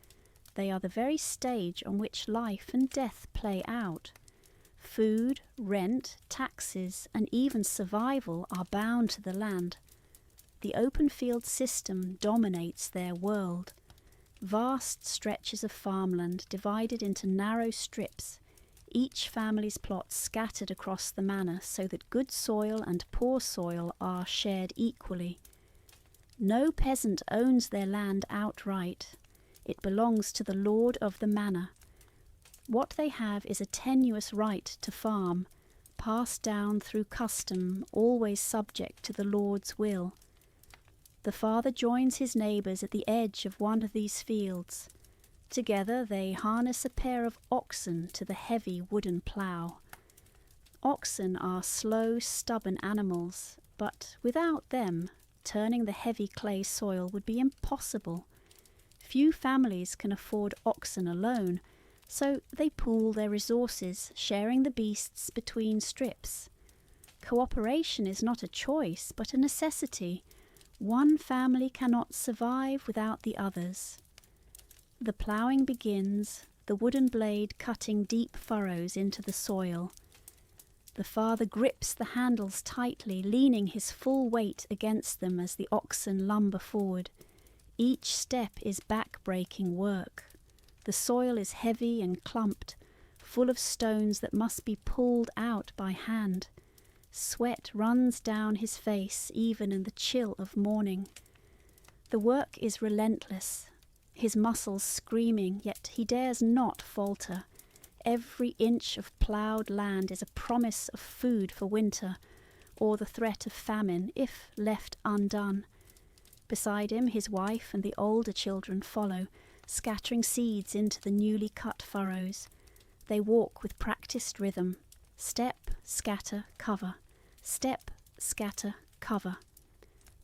They are the very stage on which life and death play out. Food, rent, taxes, and even survival are bound to the land. The open field system dominates their world. Vast stretches of farmland divided into narrow strips, each family's plot scattered across the manor so that good soil and poor soil are shared equally. No peasant owns their land outright. It belongs to the lord of the manor. What they have is a tenuous right to farm, passed down through custom, always subject to the lord's will. The father joins his neighbours at the edge of one of these fields. Together they harness a pair of oxen to the heavy wooden plough. Oxen are slow, stubborn animals, but without them, turning the heavy clay soil would be impossible. Few families can afford oxen alone, so they pool their resources, sharing the beasts between strips. Cooperation is not a choice, but a necessity. One family cannot survive without the others. The ploughing begins, the wooden blade cutting deep furrows into the soil. The father grips the handles tightly, leaning his full weight against them as the oxen lumber forward. Each step is back-breaking work. The soil is heavy and clumped, full of stones that must be pulled out by hand. Sweat runs down his face, even in the chill of morning. The work is relentless, his muscles screaming, yet he dares not falter. Every inch of ploughed land is a promise of food for winter, or the threat of famine if left undone. Beside him, his wife and the older children follow, scattering seeds into the newly cut furrows. They walk with practiced rhythm. Step, scatter, cover. Step, scatter, cover.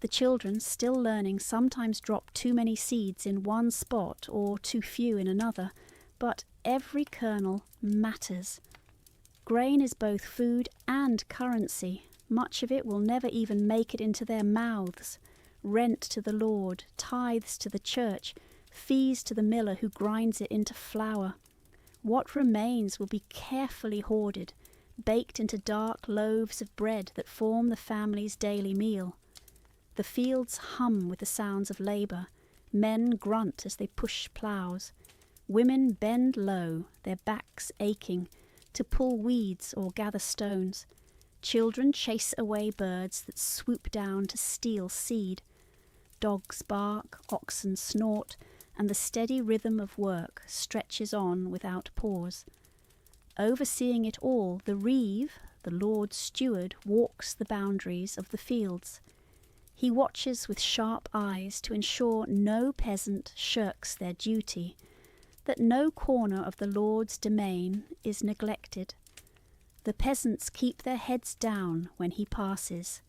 The children, still learning, sometimes drop too many seeds in one spot or too few in another, but every kernel matters. Grain is both food and currency. Much of it will never even make it into their mouths. Rent to the Lord, tithes to the church, fees to the miller who grinds it into flour. What remains will be carefully hoarded, baked into dark loaves of bread that form the family's daily meal. The fields hum with the sounds of labour. Men grunt as they push ploughs. Women bend low, their backs aching, to pull weeds or gather stones. Children chase away birds that swoop down to steal seed. Dogs bark, oxen snort, and the steady rhythm of work stretches on without pause. Overseeing it all, the reeve, the Lord's steward, walks the boundaries of the fields. He watches with sharp eyes to ensure no peasant shirks their duty, that no corner of the Lord's domain is neglected. The peasants keep their heads down when he passes.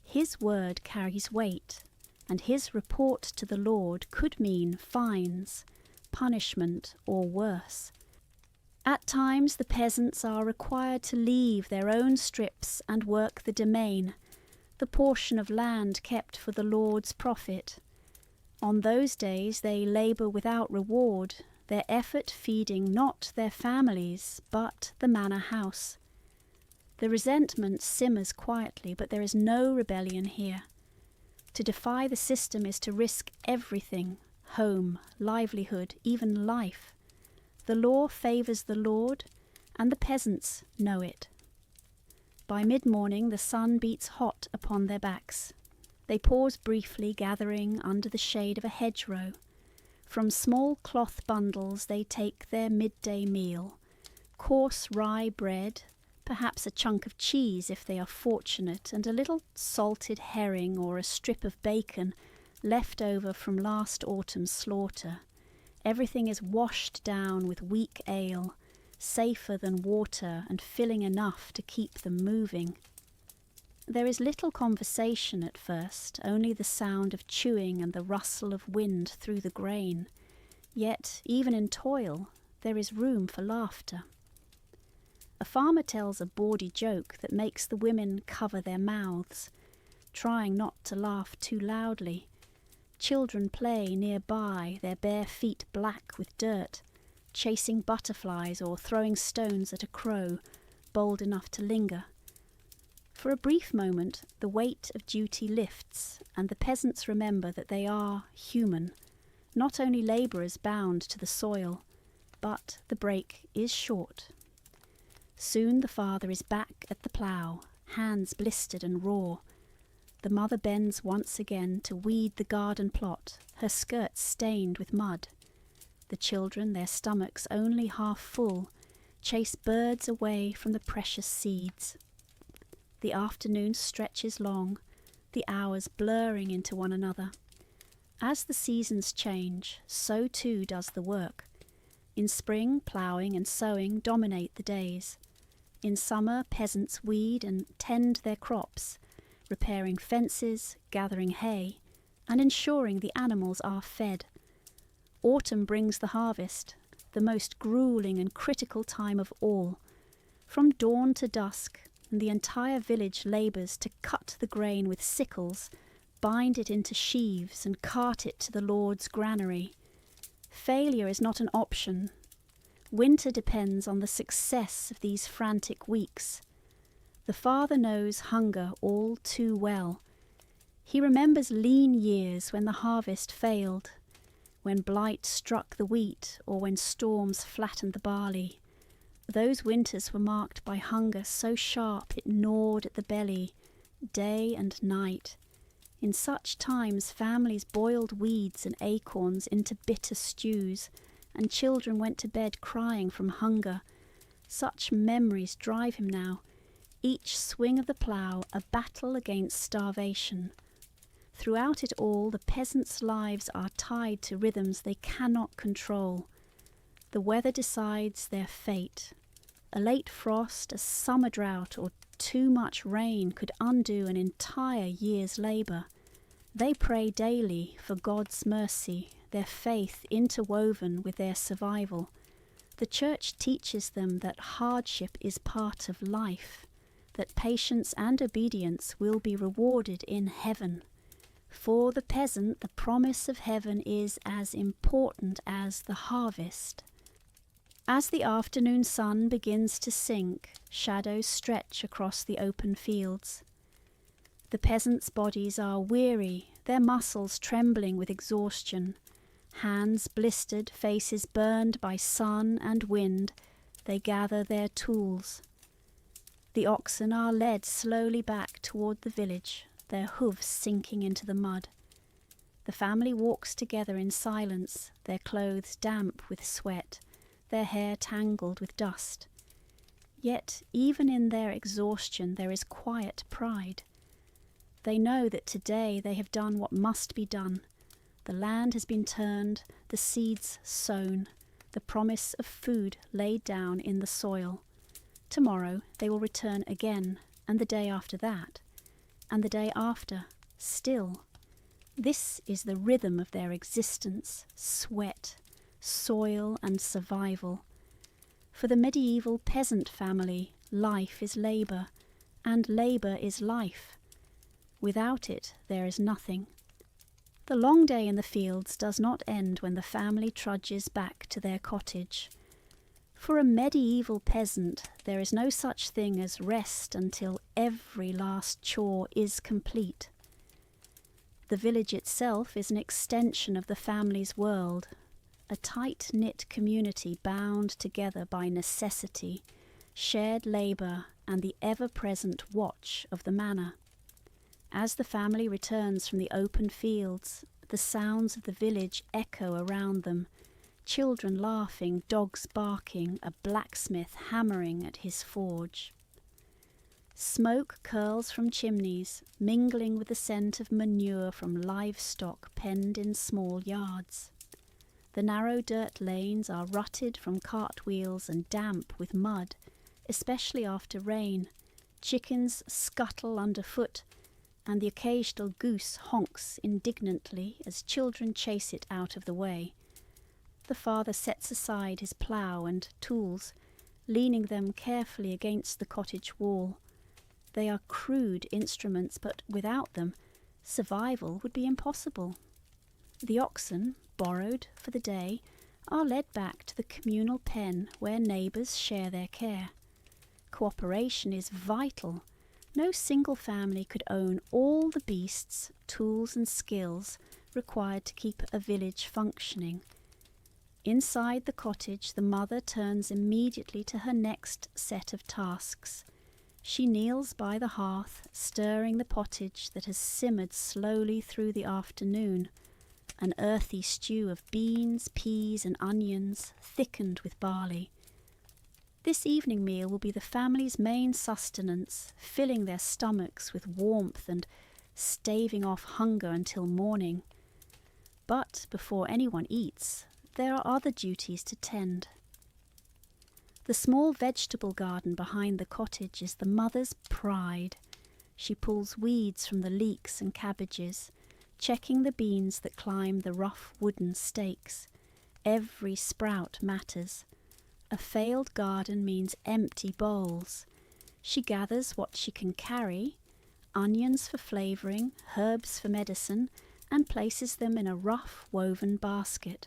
His word carries weight, and his report to the Lord could mean fines, punishment, or worse. At times the peasants are required to leave their own strips and work the domain, the portion of land kept for the Lord's profit. On those days they labour without reward, their effort feeding not their families, but the manor house. The resentment simmers quietly, but there is no rebellion here. To defy the system is to risk everything, home, livelihood, even life. The law favours the Lord, and the peasants know it. By mid-morning the sun beats hot upon their backs. They pause briefly, gathering under the shade of a hedgerow. From small cloth bundles they take their midday meal. Coarse rye bread, perhaps a chunk of cheese if they are fortunate, and a little salted herring or a strip of bacon left over from last autumn's slaughter. Everything is washed down with weak ale, safer than water and filling enough to keep them moving. There is little conversation at first, only the sound of chewing and the rustle of wind through the grain. Yet, even in toil, there is room for laughter. A farmer tells a bawdy joke that makes the women cover their mouths. trying not to laugh too loudly. Children play nearby, their bare feet black with dirt, chasing butterflies or throwing stones at a crow, bold enough to linger. For a brief moment, the weight of duty lifts, and the peasants remember that they are human, not only labourers bound to the soil, but the break is short. Soon the father is back at the plough, hands blistered and raw. The mother bends once again to weed the garden plot, her skirts stained with mud. The children, their stomachs only half full, chase birds away from the precious seeds. The afternoon stretches long, the hours blurring into one another. As the seasons change, so too does the work. In spring, ploughing and sowing dominate the days. In summer, peasants weed and tend their crops, repairing fences, gathering hay, and ensuring the animals are fed. Autumn brings the harvest, the most grueling and critical time of all. From dawn to dusk, the entire village labours to cut the grain with sickles, bind it into sheaves, and cart it to the Lord's granary. Failure is not an option. Winter depends on the success of these frantic weeks. The father knows hunger all too well. He remembers lean years when the harvest failed, when blight struck the wheat or when storms flattened the barley. Those winters were marked by hunger so sharp it gnawed at the belly, day and night. In such times families boiled weeds and acorns into bitter stews, and children went to bed crying from hunger. Such memories drive him now, each swing of the plough a battle against starvation. Throughout it all, the peasants' lives are tied to rhythms they cannot control. The weather decides their fate. A late frost, a summer drought, or too much rain could undo an entire year's labour. They pray daily for God's mercy, their faith interwoven with their survival. The Church teaches them that hardship is part of life, that patience and obedience will be rewarded in heaven. For the peasant, the promise of heaven is as important as the harvest. As the afternoon sun begins to sink, shadows stretch across the open fields. The peasants' bodies are weary, their muscles trembling with exhaustion. Hands blistered, faces burned by sun and wind, they gather their tools. The oxen are led slowly back toward the village, their hooves sinking into the mud. The family walks together in silence, their clothes damp with sweat, their hair tangled with dust. Yet even in their exhaustion there is quiet pride. They know that today they have done what must be done. The land has been turned, the seeds sown, the promise of food laid down in the soil. Tomorrow they will return again, and the day after that, and the day after, still. This is the rhythm of their existence: sweat, soil and survival. For the medieval peasant family, life is labour, and labour is life. Without it, there is nothing. The long day in the fields does not end when the family trudges back to their cottage. For a medieval peasant, there is no such thing as rest until every last chore is complete. The village itself is an extension of the family's world, a tight-knit community bound together by necessity, shared labour, and the ever-present watch of the manor. As the family returns from the open fields, the sounds of the village echo around them, children laughing, dogs barking, a blacksmith hammering at his forge. Smoke curls from chimneys, mingling with the scent of manure from livestock penned in small yards. The narrow dirt lanes are rutted from cartwheels and damp with mud, especially after rain. Chickens scuttle underfoot, and the occasional goose honks indignantly as children chase it out of the way. The father sets aside his plough and tools, leaning them carefully against the cottage wall. They are crude instruments, but without them, survival would be impossible. The oxen, borrowed for the day, are led back to the communal pen where neighbours share their care. Cooperation is vital. No single family could own all the beasts, tools and skills required to keep a village functioning. Inside the cottage, the mother turns immediately to her next set of tasks. She kneels by the hearth, stirring the pottage that has simmered slowly through the afternoon, an earthy stew of beans, peas and onions, thickened with barley. This evening meal will be the family's main sustenance, filling their stomachs with warmth and staving off hunger until morning. But before anyone eats, there are other duties to tend. The small vegetable garden behind the cottage is the mother's pride. She pulls weeds from the leeks and cabbages, checking the beans that climb the rough wooden stakes. Every sprout matters. A failed garden means empty bowls. She gathers what she can carry, onions for flavouring, herbs for medicine, and places them in a rough woven basket.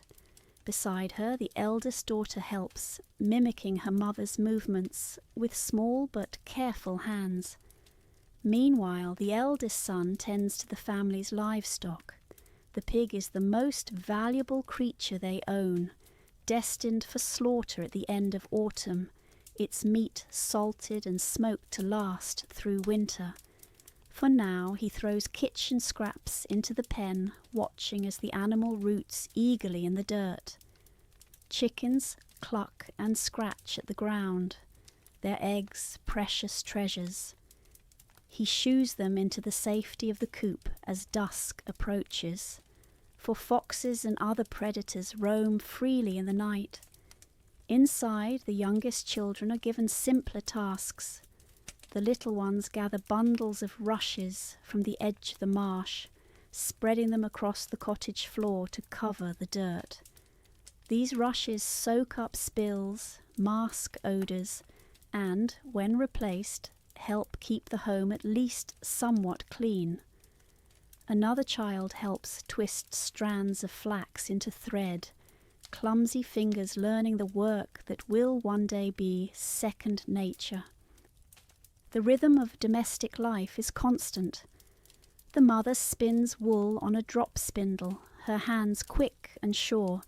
Beside her, the eldest daughter helps, mimicking her mother's movements with small but careful hands. Meanwhile, the eldest son tends to the family's livestock. The pig is the most valuable creature they own, destined for slaughter at the end of autumn, its meat salted and smoked to last through winter. For now he throws kitchen scraps into the pen, watching as the animal roots eagerly in the dirt. Chickens cluck and scratch at the ground, their eggs precious treasures. He shoos them into the safety of the coop as dusk approaches, for foxes and other predators roam freely in the night. Inside, the youngest children are given simpler tasks. The little ones gather bundles of rushes from the edge of the marsh, spreading them across the cottage floor to cover the dirt. These rushes soak up spills, mask odours, and, when replaced, help keep the home at least somewhat clean. Another child helps twist strands of flax into thread, clumsy fingers learning the work that will one day be second nature. The rhythm of domestic life is constant. The mother spins wool on a drop spindle, her hands quick and sure,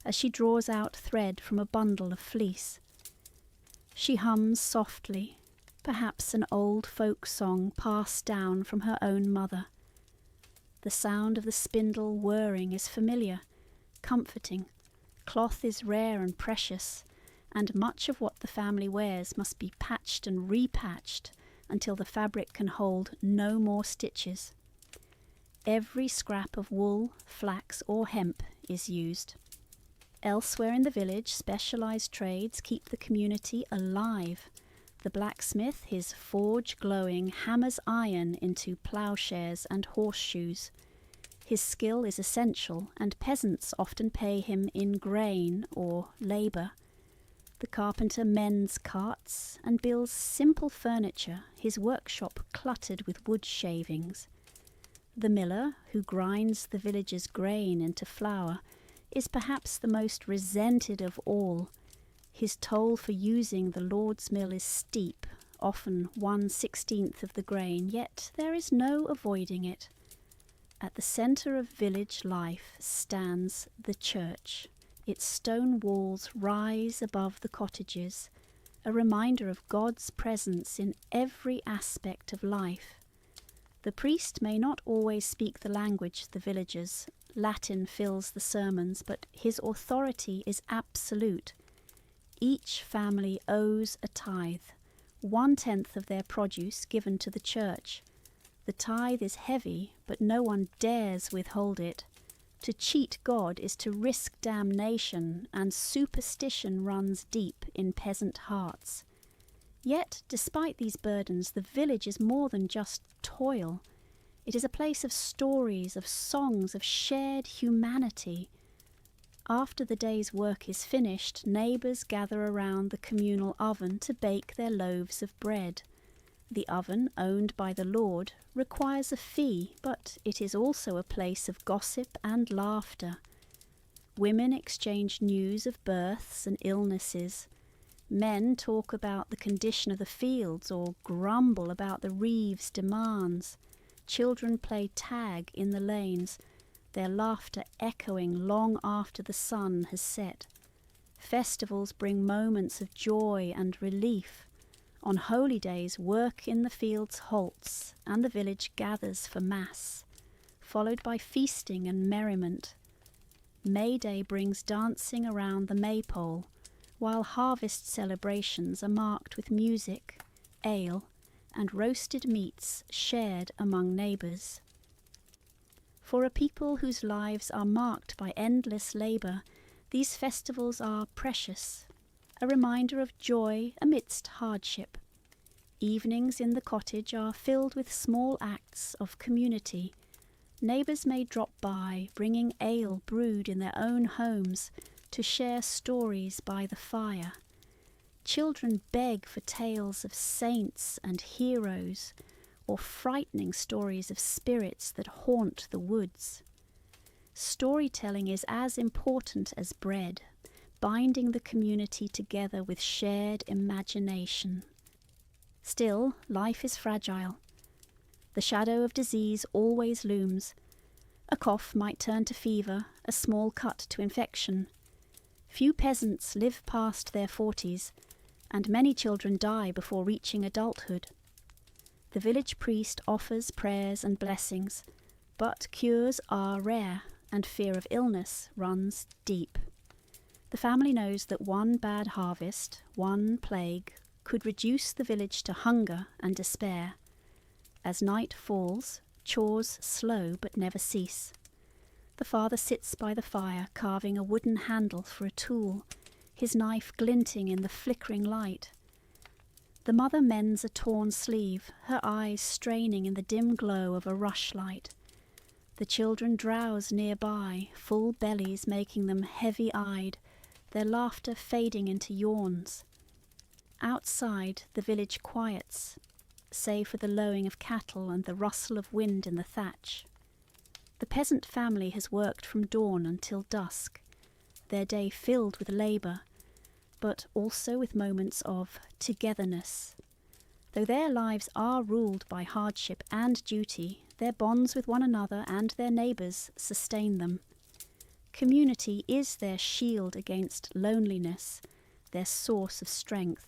as she draws out thread from a bundle of fleece. She hums softly, perhaps an old folk song passed down from her own mother. The sound of the spindle whirring is familiar, comforting. Cloth is rare and precious, and much of what the family wears must be patched and repatched until the fabric can hold no more stitches. Every scrap of wool, flax or hemp is used. Elsewhere in the village, specialised trades keep the community alive. The blacksmith, his forge glowing, hammers iron into ploughshares and horseshoes. His skill is essential, and peasants often pay him in grain or labour. The carpenter mends carts and builds simple furniture, his workshop cluttered with wood shavings. The miller, who grinds the villagers' grain into flour, is perhaps the most resented of all. His toll for using the Lord's mill is steep, often 1/16 of the grain, yet there is no avoiding it. At the centre of village life stands the church. Its stone walls rise above the cottages, a reminder of God's presence in every aspect of life. The priest may not always speak the language of the villagers. Latin fills the sermons, but his authority is absolute. Each family owes a tithe, 1/10 of their produce given to the church. The tithe is heavy, but no one dares withhold it. To cheat God is to risk damnation, and superstition runs deep in peasant hearts. Yet, despite these burdens, the village is more than just toil. It is a place of stories, of songs, of shared humanity. After the day's work is finished, neighbours gather around the communal oven to bake their loaves of bread. The oven, owned by the Lord, requires a fee, but it is also a place of gossip and laughter. Women exchange news of births and illnesses. Men talk about the condition of the fields or grumble about the reeve's demands. Children play tag in the lanes, their laughter echoing long after the sun has set. Festivals bring moments of joy and relief. On holy days, work in the fields halts, and the village gathers for Mass, followed by feasting and merriment. May Day brings dancing around the maypole, while harvest celebrations are marked with music, ale, and roasted meats shared among neighbours. For a people whose lives are marked by endless labour, these festivals are precious, a reminder of joy amidst hardship. Evenings in the cottage are filled with small acts of community. Neighbours may drop by, bringing ale brewed in their own homes to share stories by the fire. Children beg for tales of saints and heroes, or frightening stories of spirits that haunt the woods. Storytelling is as important as bread, binding the community together with shared imagination. Still, life is fragile. The shadow of disease always looms. A cough might turn to fever, a small cut to infection. Few peasants live past their 40s, and many children die before reaching adulthood. The village priest offers prayers and blessings, but cures are rare, and fear of illness runs deep. The family knows that one bad harvest, one plague, could reduce the village to hunger and despair. As night falls, chores slow but never cease. The father sits by the fire, carving a wooden handle for a tool, his knife glinting in the flickering light. The mother mends a torn sleeve, her eyes straining in the dim glow of a rushlight. The children drowse nearby, full bellies making them heavy-eyed, their laughter fading into yawns. Outside, the village quiets, save for the lowing of cattle and the rustle of wind in the thatch. The peasant family has worked from dawn until dusk, their day filled with labour, but also with moments of togetherness. Though their lives are ruled by hardship and duty, their bonds with one another and their neighbours sustain them. Community is their shield against loneliness, their source of strength,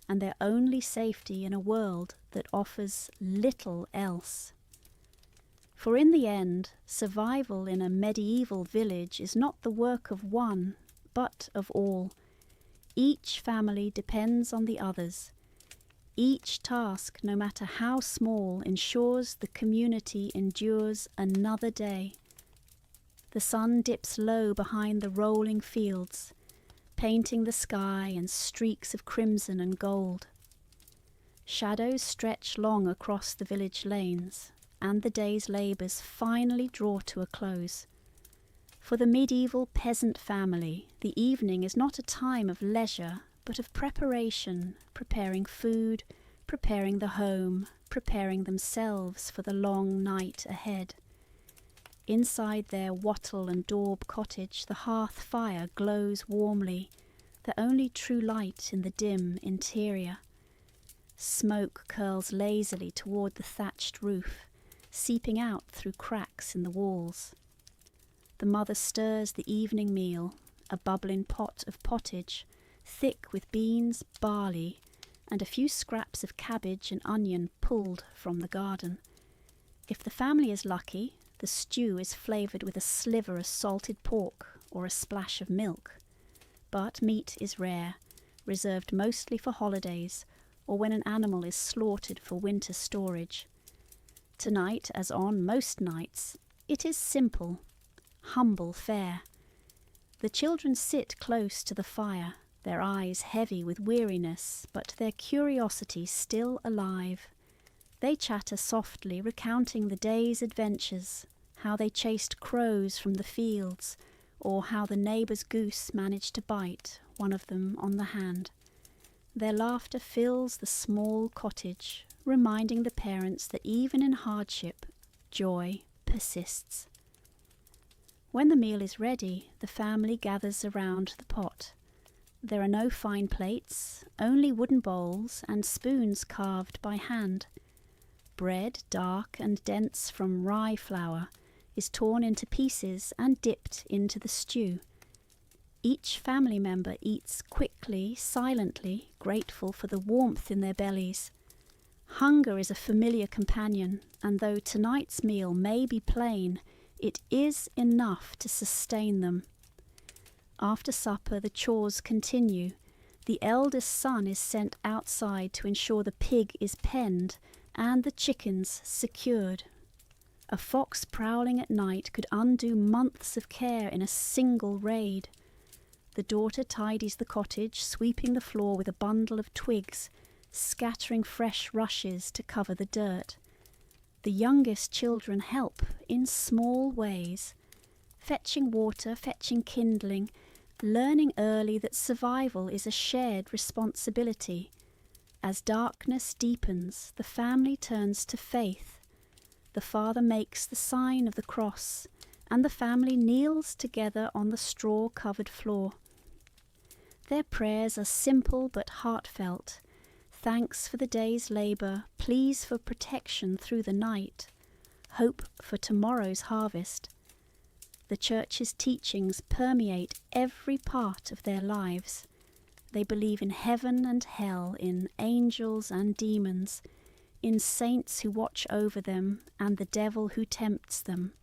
and their only safety in a world that offers little else. For in the end, survival in a medieval village is not the work of one, but of all. Each family depends on the others. Each task, no matter how small, ensures the community endures another day. The sun dips low behind the rolling fields, painting the sky in streaks of crimson and gold. Shadows stretch long across the village lanes, and the day's labours finally draw to a close. For the medieval peasant family, the evening is not a time of leisure, but of preparation, preparing food, preparing the home, preparing themselves for the long night ahead. Inside their wattle and daub cottage, the hearth fire glows warmly, the only true light in the dim interior. Smoke curls lazily toward the thatched roof, seeping out through cracks in the walls. The mother stirs the evening meal, a bubbling pot of pottage, thick with beans, barley, and a few scraps of cabbage and onion pulled from the garden. If the family is lucky, the stew is flavoured with a sliver of salted pork or a splash of milk. But meat is rare, reserved mostly for holidays or when an animal is slaughtered for winter storage. Tonight, as on most nights, it is simple, humble fare. The children sit close to the fire, their eyes heavy with weariness, but their curiosity still alive. They chatter softly, recounting the day's adventures, how they chased crows from the fields, or how the neighbour's goose managed to bite one of them on the hand. Their laughter fills the small cottage, reminding the parents that even in hardship, joy persists. When the meal is ready, the family gathers around the pot. There are no fine plates, only wooden bowls and spoons carved by hand. Bread, dark and dense from rye flour, is torn into pieces and dipped into the stew. Each family member eats quickly, silently, grateful for the warmth in their bellies. Hunger is a familiar companion, and though tonight's meal may be plain, it is enough to sustain them. After supper, the chores continue. The eldest son is sent outside to ensure the pig is penned and the chickens secured. A fox prowling at night could undo months of care in a single raid. The daughter tidies the cottage, sweeping the floor with a bundle of twigs, scattering fresh rushes to cover the dirt. The youngest children help in small ways, fetching water, fetching kindling, learning early that survival is a shared responsibility. As darkness deepens, the family turns to faith. The father makes the sign of the cross, and the family kneels together on the straw-covered floor. Their prayers are simple but heartfelt. Thanks for the day's labour, pleas for protection through the night, hope for tomorrow's harvest. The Church's teachings permeate every part of their lives. They believe in heaven and hell, in angels and demons, in saints who watch over them and the devil who tempts them.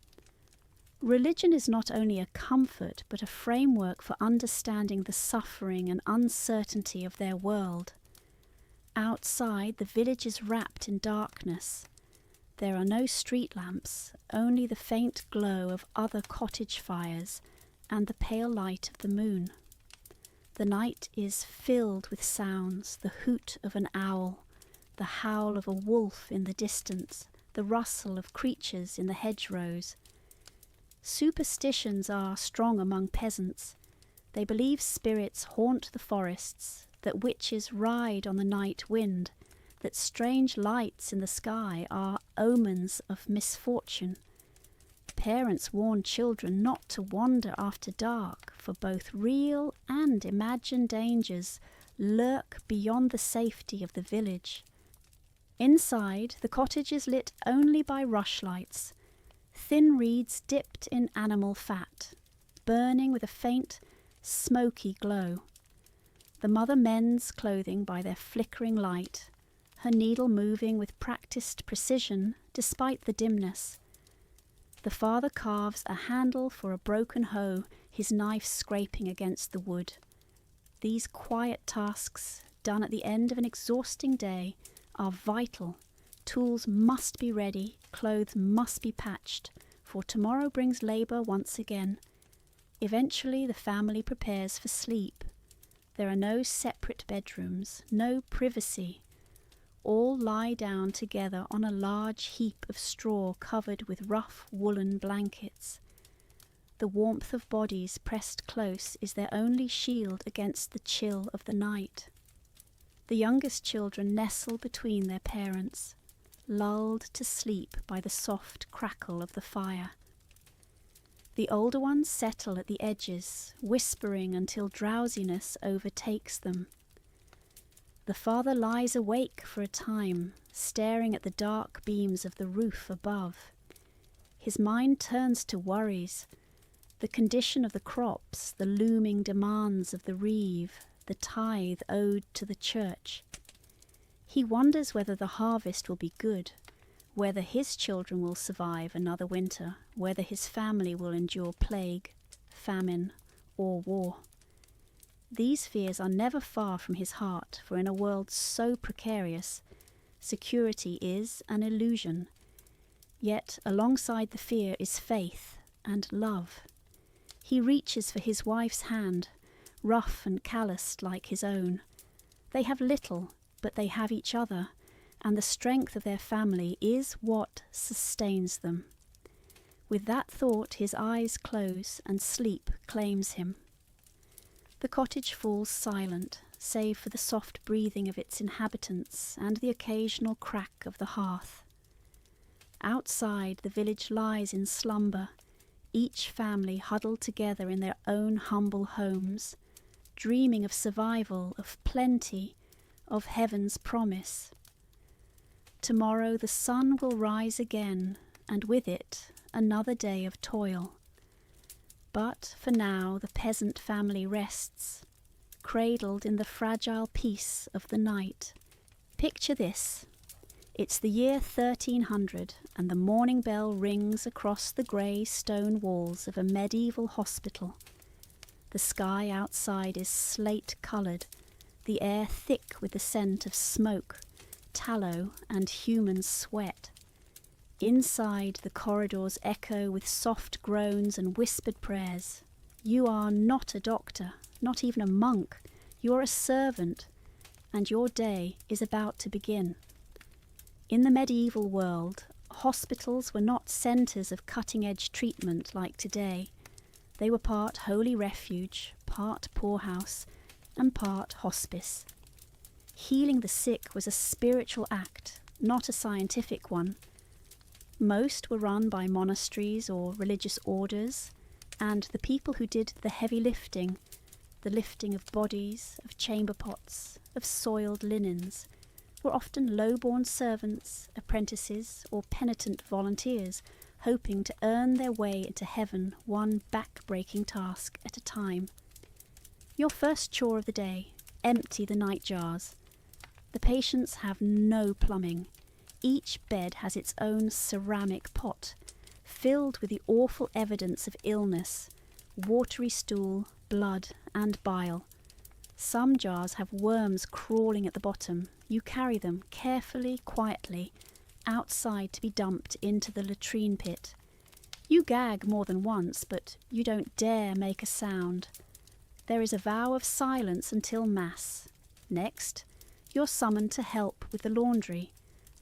Religion is not only a comfort but a framework for understanding the suffering and uncertainty of their world. Outside, the village is wrapped in darkness. There are no street lamps, only the faint glow of other cottage fires and the pale light of the moon. The night is filled with sounds, the hoot of an owl, the howl of a wolf in the distance, the rustle of creatures in the hedgerows. Superstitions are strong among peasants. They believe spirits haunt the forests, that witches ride on the night wind, that strange lights in the sky are omens of misfortune. Parents warn children not to wander after dark, for both real and imagined dangers lurk beyond the safety of the village. Inside, the cottage is lit only by rushlights, thin reeds dipped in animal fat, burning with a faint, smoky glow. The mother mends clothing by their flickering light, her needle moving with practiced precision despite the dimness. The father carves a handle for a broken hoe, his knife scraping against the wood. These quiet tasks, done at the end of an exhausting day, are vital. Tools must be ready, clothes must be patched, for tomorrow brings labour once again. Eventually the family prepares for sleep. There are no separate bedrooms, no privacy. All lie down together on a large heap of straw covered with rough woolen blankets. The warmth of bodies pressed close is their only shield against the chill of the night. The youngest children nestle between their parents, lulled to sleep by the soft crackle of the fire. The older ones settle at the edges, whispering until drowsiness overtakes them. The father lies awake for a time, staring at the dark beams of the roof above. His mind turns to worries, the condition of the crops, the looming demands of the reeve, the tithe owed to the church. He wonders whether the harvest will be good, whether his children will survive another winter, whether his family will endure plague, famine, or war. These fears are never far from his heart, for in a world so precarious, security is an illusion. Yet alongside the fear is faith and love. He reaches for his wife's hand, rough and calloused like his own. They have little, but they have each other, and the strength of their family is what sustains them. With that thought, his eyes close and sleep claims him. The cottage falls silent, save for the soft breathing of its inhabitants and the occasional crack of the hearth. Outside, the village lies in slumber, each family huddled together in their own humble homes, dreaming of survival, of plenty, of heaven's promise. Tomorrow the sun will rise again, and with it another day of toil. But for now the peasant family rests, cradled in the fragile peace of the night. Picture this. It's the year 1300, and the morning bell rings across the grey stone walls of a medieval hospital. The sky outside is slate-coloured, the air thick with the scent of smoke, tallow, and human sweat. Inside, the corridors echo with soft groans and whispered prayers. You are not a doctor, not even a monk. You're a servant, and your day is about to begin. In the medieval world, hospitals were not centres of cutting-edge treatment like today. They were part holy refuge, part poorhouse, and part hospice. Healing the sick was a spiritual act, not a scientific one. Most were run by monasteries or religious orders, and the people who did the heavy lifting, the lifting of bodies, of chamber pots, of soiled linens, were often low-born servants, apprentices, or penitent volunteers, hoping to earn their way into heaven one back-breaking task at a time. Your first chore of the day, empty the night jars. The patients have no plumbing. Each bed has its own ceramic pot, filled with the awful evidence of illness, watery stool, blood, and bile. Some jars have worms crawling at the bottom. You carry them carefully, quietly, outside to be dumped into the latrine pit. You gag more than once, but you don't dare make a sound. There is a vow of silence until Mass. Next, you're summoned to help with the laundry.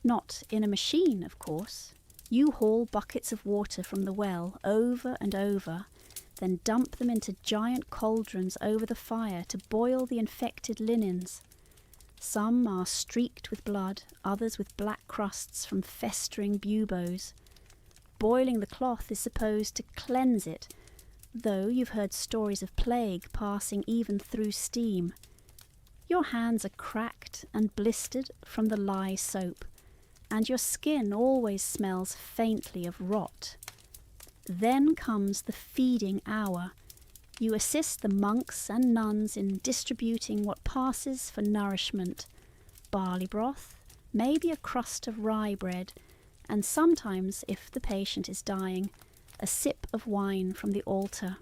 Not in a machine, of course. You haul buckets of water from the well over and over, then dump them into giant cauldrons over the fire to boil the infected linens. Some are streaked with blood, others with black crusts from festering buboes. Boiling the cloth is supposed to cleanse it, though you've heard stories of plague passing even through steam. Your hands are cracked and blistered from the lye soap, and your skin always smells faintly of rot. Then comes the feeding hour. You assist the monks and nuns in distributing what passes for nourishment: barley broth, maybe a crust of rye bread, and sometimes, if the patient is dying, a sip of wine from the altar.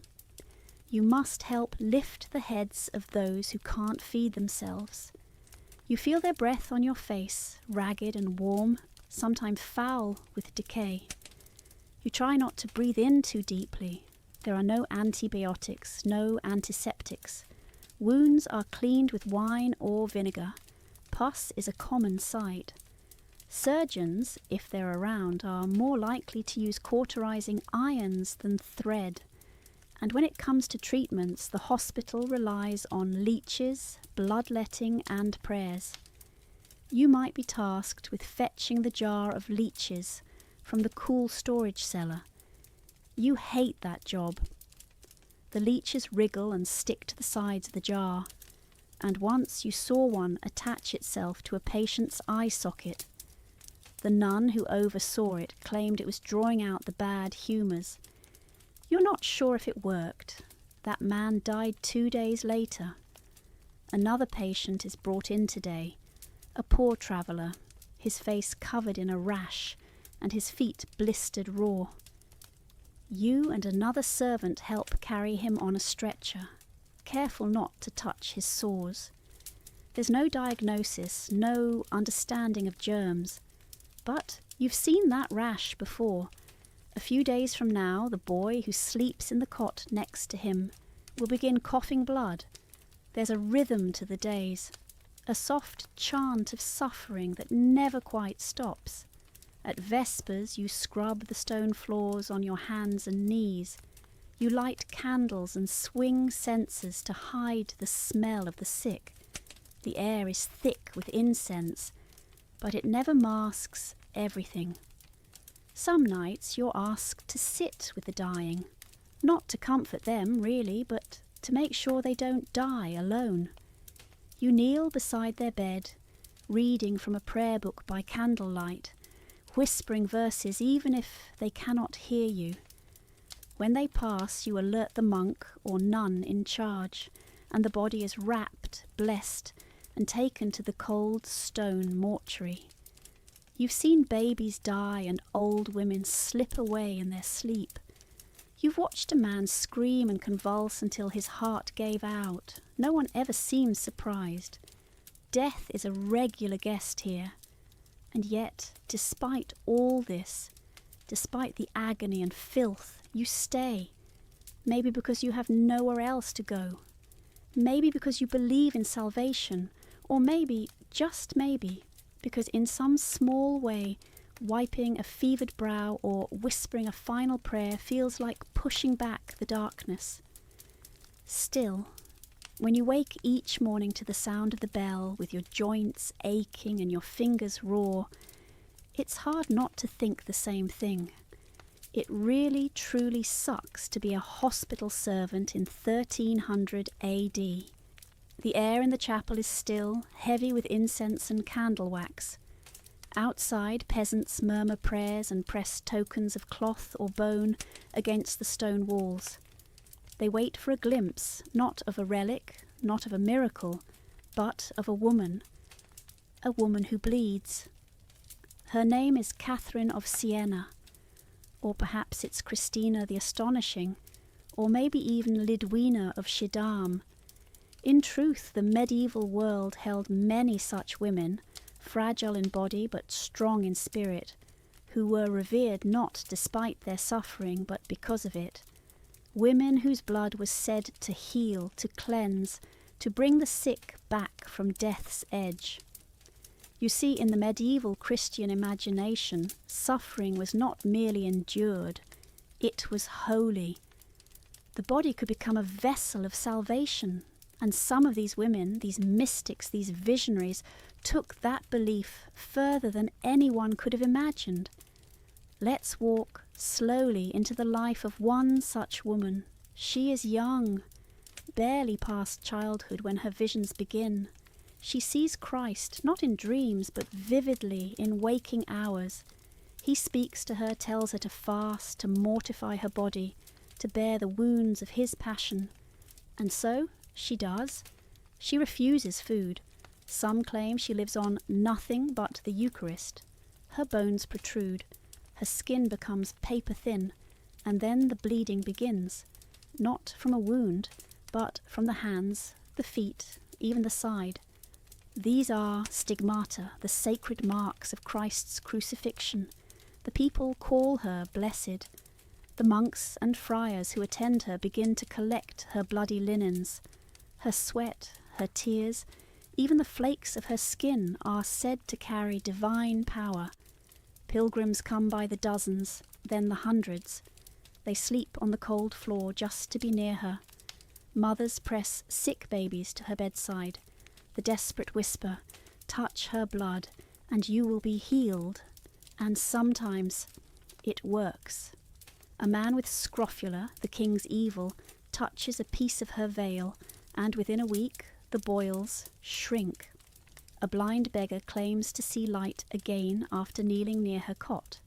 You must help lift the heads of those who can't feed themselves. You feel their breath on your face, ragged and warm, sometimes foul with decay. You try not to breathe in too deeply. There are no antibiotics, no antiseptics. Wounds are cleaned with wine or vinegar. Pus is a common sight. Surgeons, if they're around, are more likely to use cauterizing irons than thread. And when it comes to treatments, the hospital relies on leeches, bloodletting, and prayers. You might be tasked with fetching the jar of leeches from the cool storage cellar. You hate that job. The leeches wriggle and stick to the sides of the jar, and once you saw one attach itself to a patient's eye socket. The nun who oversaw it claimed it was drawing out the bad humours. You're not sure if it worked. That man died 2 days later. Another patient is brought in today, a poor traveller, his face covered in a rash and his feet blistered raw. You and another servant help carry him on a stretcher, careful not to touch his sores. There's no diagnosis, no understanding of germs, but you've seen that rash before. A few days from now, the boy who sleeps in the cot next to him will begin coughing blood. There's a rhythm to the days, a soft chant of suffering that never quite stops. At Vespers, you scrub the stone floors on your hands and knees. You light candles and swing censers to hide the smell of the sick. The air is thick with incense, but it never masks everything. Some nights you're asked to sit with the dying, not to comfort them, really, but to make sure they don't die alone. You kneel beside their bed, reading from a prayer book by candlelight, whispering verses even if they cannot hear you. When they pass, you alert the monk or nun in charge, and the body is wrapped, blessed, and taken to the cold stone mortuary. You've seen babies die and old women slip away in their sleep. You've watched a man scream and convulse until his heart gave out. No one ever seems surprised. Death is a regular guest here. And yet, despite all this, despite the agony and filth, you stay. Maybe because you have nowhere else to go. Maybe because you believe in salvation. Or maybe, just maybe, because in some small way, wiping a fevered brow or whispering a final prayer feels like pushing back the darkness. Still, when you wake each morning to the sound of the bell, with your joints aching and your fingers raw, it's hard not to think the same thing. It really, truly sucks to be a hospital servant in 1300 AD. The air in the chapel is still, heavy with incense and candle wax. Outside, peasants murmur prayers and press tokens of cloth or bone against the stone walls. They wait for a glimpse, not of a relic, not of a miracle, but of a woman who bleeds. Her name is Catherine of Siena, or perhaps it's Christina the Astonishing, or maybe even Lidwina of Schiedam. In truth, the medieval world held many such women, fragile in body but strong in spirit, who were revered not despite their suffering but because of it. Women whose blood was said to heal, to cleanse, to bring the sick back from death's edge. You see, in the medieval Christian imagination, suffering was not merely endured, it was holy. The body could become a vessel of salvation, and some of these women, these mystics, these visionaries, took that belief further than anyone could have imagined. Let's walk slowly into the life of one such woman. She is young, barely past childhood when her visions begin. She sees Christ, not in dreams, but vividly in waking hours. He speaks to her, tells her to fast, to mortify her body, to bear the wounds of his passion. And so she does. She refuses food. Some claim she lives on nothing but the Eucharist. Her bones protrude. Her skin becomes paper thin, and then the bleeding begins, not from a wound, but from the hands, the feet, even the side. These are stigmata, the sacred marks of Christ's crucifixion. The people call her blessed. The monks and friars who attend her begin to collect her bloody linens. Her sweat, her tears, even the flakes of her skin are said to carry divine power. Pilgrims come by the dozens, then the hundreds. They sleep on the cold floor just to be near her. Mothers press sick babies to her bedside. The desperate whisper, touch her blood, and you will be healed. And sometimes it works. A man with scrofula, the king's evil, touches a piece of her veil, and within a week the boils shrink. A blind beggar claims to see light again after kneeling near her cot.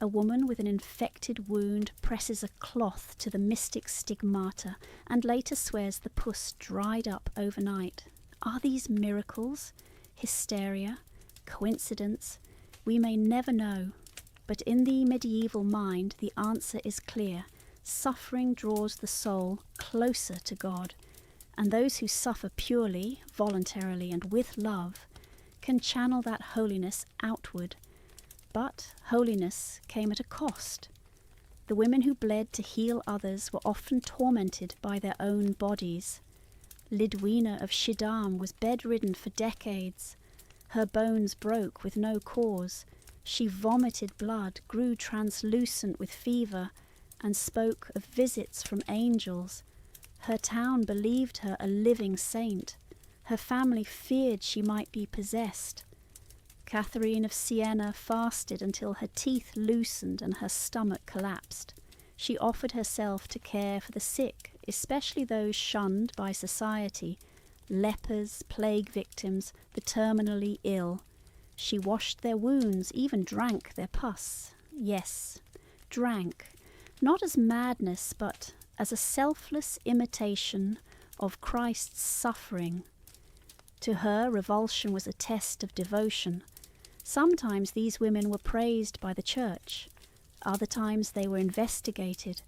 A woman with an infected wound presses a cloth to the mystic stigmata and later swears the pus dried up overnight. Are these miracles, hysteria, coincidence? We may never know, but in the medieval mind the answer is clear. Suffering draws the soul closer to God, and those who suffer purely, voluntarily, and with love can channel that holiness outward. But holiness came at a cost. The women who bled to heal others were often tormented by their own bodies. Lidwina of Schiedam was bedridden for decades. Her bones broke with no cause. She vomited blood, grew translucent with fever, and spoke of visits from angels. Her town believed her a living saint. Her family feared she might be possessed. Catherine of Siena fasted until her teeth loosened and her stomach collapsed. She offered herself to care for the sick, especially those shunned by society, lepers, plague victims, the terminally ill. She washed their wounds, even drank their pus. Yes, drank, not as madness, but as a selfless imitation of Christ's suffering. To her, revulsion was a test of devotion. Sometimes these women were praised by the church. Other times they were investigated.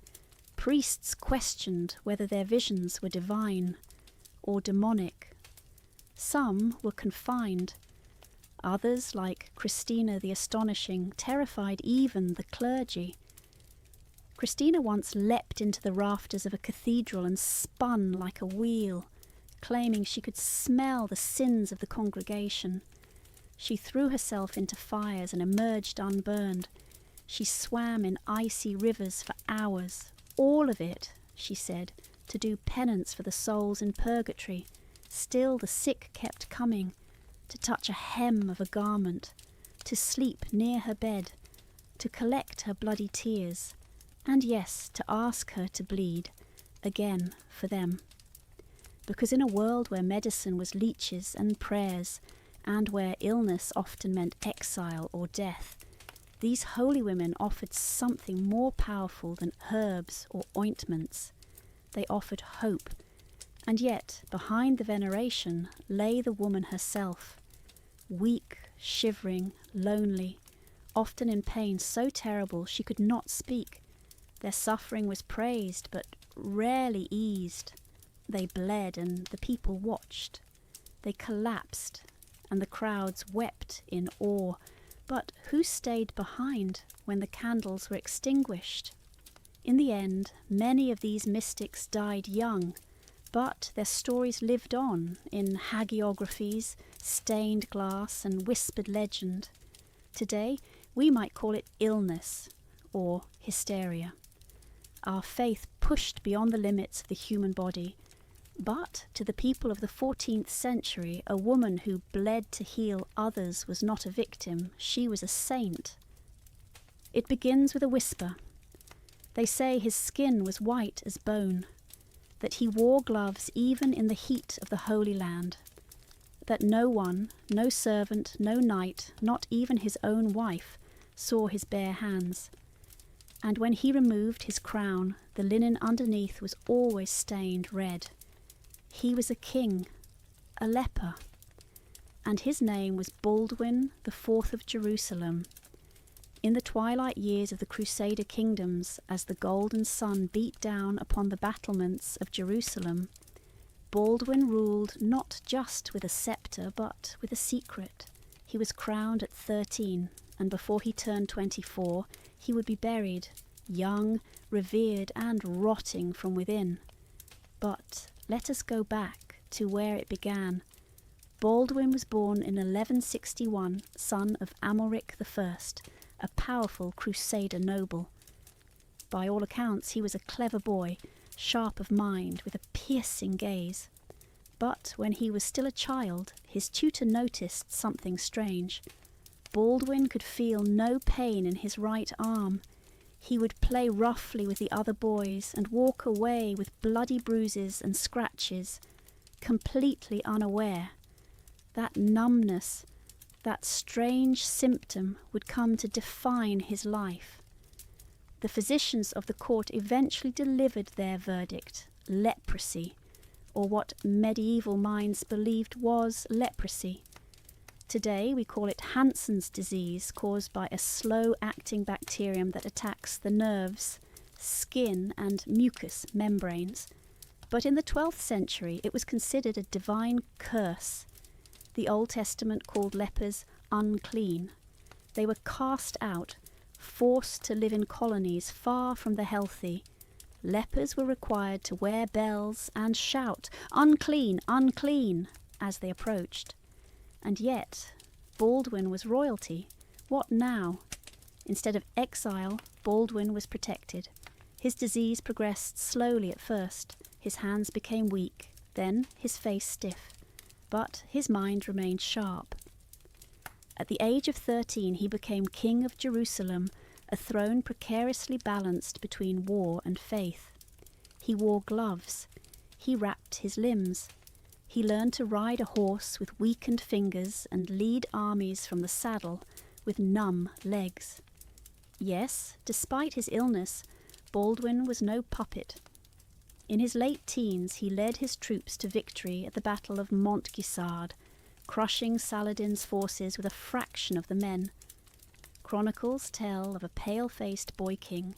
Priests questioned whether their visions were divine or demonic. Some were confined. Others, like Christina the Astonishing, terrified even the clergy. Christina once leapt into the rafters of a cathedral and spun like a wheel, claiming she could smell the sins of the congregation. She threw herself into fires and emerged unburned. She swam in icy rivers for hours, all of it, she said, to do penance for the souls in purgatory. Still the sick kept coming, to touch a hem of a garment, to sleep near her bed, to collect her bloody tears, and yes, to ask her to bleed, again for them. Because in a world where medicine was leeches and prayers, and where illness often meant exile or death, these holy women offered something more powerful than herbs or ointments. They offered hope, and yet behind the veneration lay the woman herself, weak, shivering, lonely, often in pain so terrible she could not speak. Their suffering was praised, but rarely eased. They bled, and the people watched. They collapsed, and the crowds wept in awe. But who stayed behind when the candles were extinguished? In the end, many of these mystics died young, but their stories lived on in hagiographies, stained glass, and whispered legend. Today, we might call it illness or hysteria. Our faith pushed beyond the limits of the human body, but to the people of the 14th century, a woman who bled to heal others was not a victim, she was a saint. It begins with a whisper. They say his skin was white as bone, that he wore gloves even in the heat of the Holy Land, that no one, no servant, no knight, not even his own wife, saw his bare hands. And when he removed his crown, the linen underneath was always stained red. He was a king, a leper, and his name was Baldwin IV of Jerusalem. In the twilight years of the Crusader kingdoms, as the golden sun beat down upon the battlements of Jerusalem, Baldwin ruled not just with a sceptre, but with a secret. He was crowned at 13, and before he turned 24, he would be buried, young, revered, and rotting from within. But let us go back to where it began. Baldwin was born in 1161, son of Amalric I, a powerful Crusader noble. By all accounts, he was a clever boy, sharp of mind, with a piercing gaze. But when he was still a child, his tutor noticed something strange. Baldwin could feel no pain in his right arm. He would play roughly with the other boys and walk away with bloody bruises and scratches, completely unaware. That numbness, that strange symptom would come to define his life. The physicians of the court eventually delivered their verdict, leprosy, or what medieval minds believed was leprosy. Today we call it Hansen's disease, caused by a slow-acting bacterium that attacks the nerves, skin, and mucous membranes. But in the 12th century it was considered a divine curse. The Old Testament called lepers unclean. They were cast out, forced to live in colonies far from the healthy. Lepers were required to wear bells and shout, "Unclean, unclean," as they approached. And yet, Baldwin was royalty. What now? Instead of exile, Baldwin was protected. His disease progressed slowly at first. His hands became weak, then his face stiff. but his mind remained sharp. At the age of 13, he became king of Jerusalem, a throne precariously balanced between war and faith. He wore gloves. He wrapped his limbs. He learned to ride a horse with weakened fingers and lead armies from the saddle with numb legs. Yes, despite his illness, Baldwin was no puppet. In his late teens, he led his troops to victory at the Battle of Montgisard, crushing Saladin's forces with a fraction of the men. Chronicles tell of a pale-faced boy king,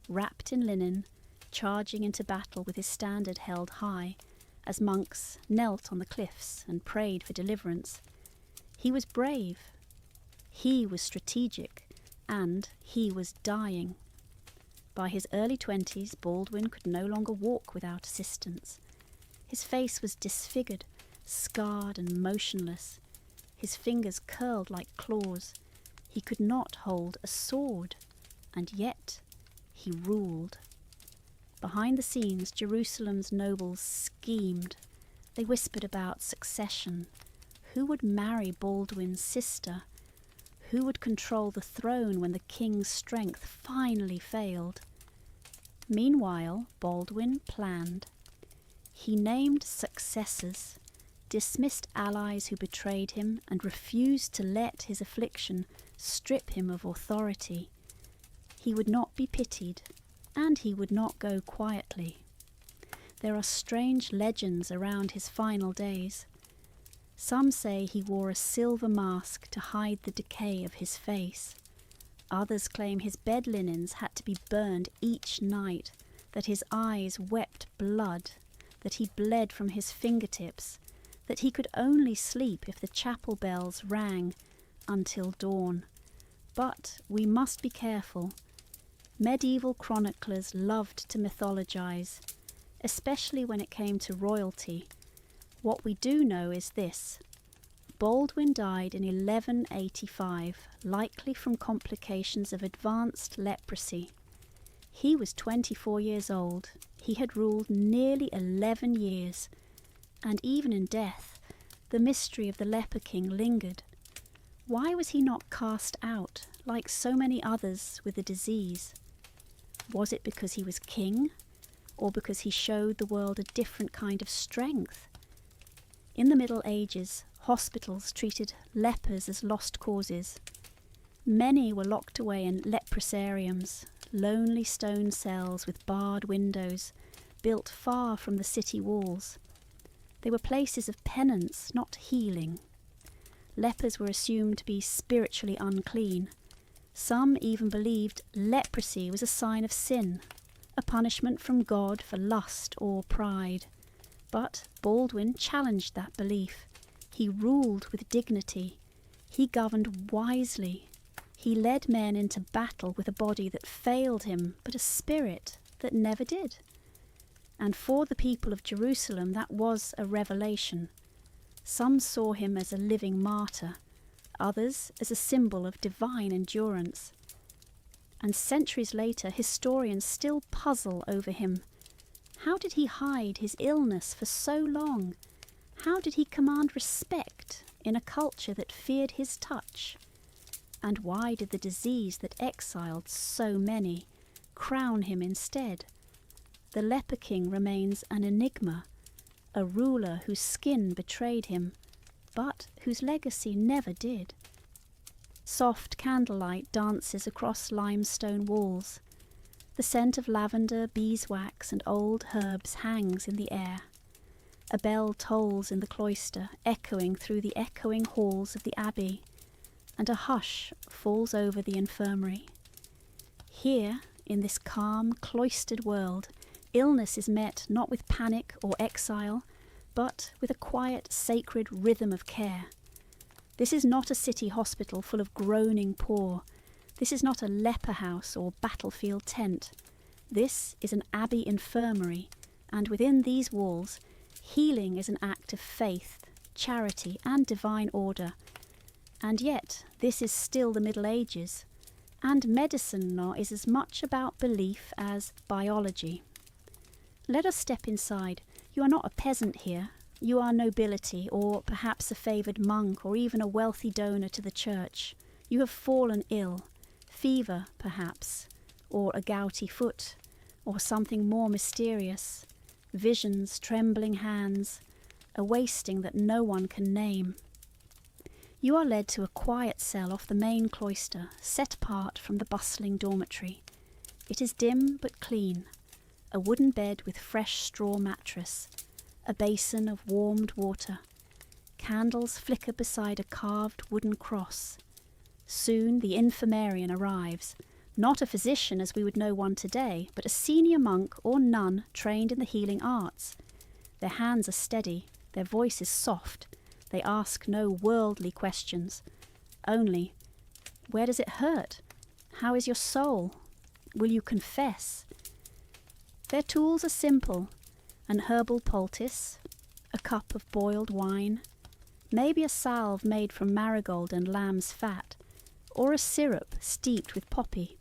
wrapped in linen, charging into battle with his standard held high, as monks knelt on the cliffs and prayed for deliverance. He was brave, he was strategic, and he was dying. By his early 20s, Baldwin could no longer walk without assistance. His face was disfigured, scarred and motionless. His fingers curled like claws. He could not hold a sword, and yet he ruled. Behind the scenes, Jerusalem's nobles schemed. They whispered about succession. Who would marry Baldwin's sister? Who would control the throne when the king's strength finally failed? Meanwhile, Baldwin planned. He named successors, dismissed allies who betrayed him, and refused to let his affliction strip him of authority. He would not be pitied, and he would not go quietly. There are strange legends around his final days. Some say he wore a silver mask to hide the decay of his face. Others claim his bed linens had to be burned each night, that his eyes wept blood, that he bled from his fingertips, that he could only sleep if the chapel bells rang until dawn. But we must be careful. Medieval chroniclers loved to mythologize, especially when it came to royalty. What we do know is this. Baldwin died in 1185, likely from complications of advanced leprosy. He was 24 years old. He had ruled nearly 11 years, and even in death, the mystery of the leper king lingered. Why was he not cast out, like so many others with the disease? Was it because he was king, or because he showed the world a different kind of strength? In the Middle Ages, hospitals treated lepers as lost causes. Many were locked away in leprosariums, lonely stone cells with barred windows, built far from the city walls. They were places of penance, not healing. Lepers were assumed to be spiritually unclean. Some even believed leprosy was a sign of sin, a punishment from God for lust or pride. But Baldwin challenged that belief. He ruled with dignity. He governed wisely. He led men into battle with a body that failed him, but a spirit that never did. And for the people of Jerusalem, that was a revelation. Some saw him as a living martyr, others as a symbol of divine endurance. And centuries later, historians still puzzle over him. How did he hide his illness for so long? How did he command respect in a culture that feared his touch? And why did the disease that exiled so many crown him instead? The leper king remains an enigma, a ruler whose skin betrayed him, but whose legacy never did. Soft candlelight dances across limestone walls. The scent of lavender, beeswax, and old herbs hangs in the air. A bell tolls in the cloister, echoing through the echoing halls of the abbey, and a hush falls over the infirmary. Here, in this calm, cloistered world, illness is met not with panic or exile, but with a quiet, sacred rhythm of care. This is not a city hospital full of groaning poor. This is not a leper house or battlefield tent. This is an abbey infirmary, and within these walls, healing is an act of faith, charity, and divine order. And yet, this is still the Middle Ages, and medicine now is as much about belief as biology. Let us step inside. You are not a peasant here, You are nobility, or perhaps a favoured monk, or even a wealthy donor to the church. You have fallen ill, fever perhaps, or a gouty foot, or something more mysterious, visions, trembling hands, a wasting that no one can name. You are led to a quiet cell off the main cloister, set apart from the bustling dormitory. It is dim but clean, a wooden bed with fresh straw mattress, a basin of warmed water. Candles flicker beside a carved wooden cross. Soon the infirmarian arrives, not a physician as we would know one today, but a senior monk or nun trained in the healing arts. Their hands are steady, their voice is soft. They ask no worldly questions, only, where does it hurt? How is your soul? Will you confess? Their tools are simple, an herbal poultice, a cup of boiled wine, maybe a salve made from marigold and lamb's fat, or a syrup steeped with poppy.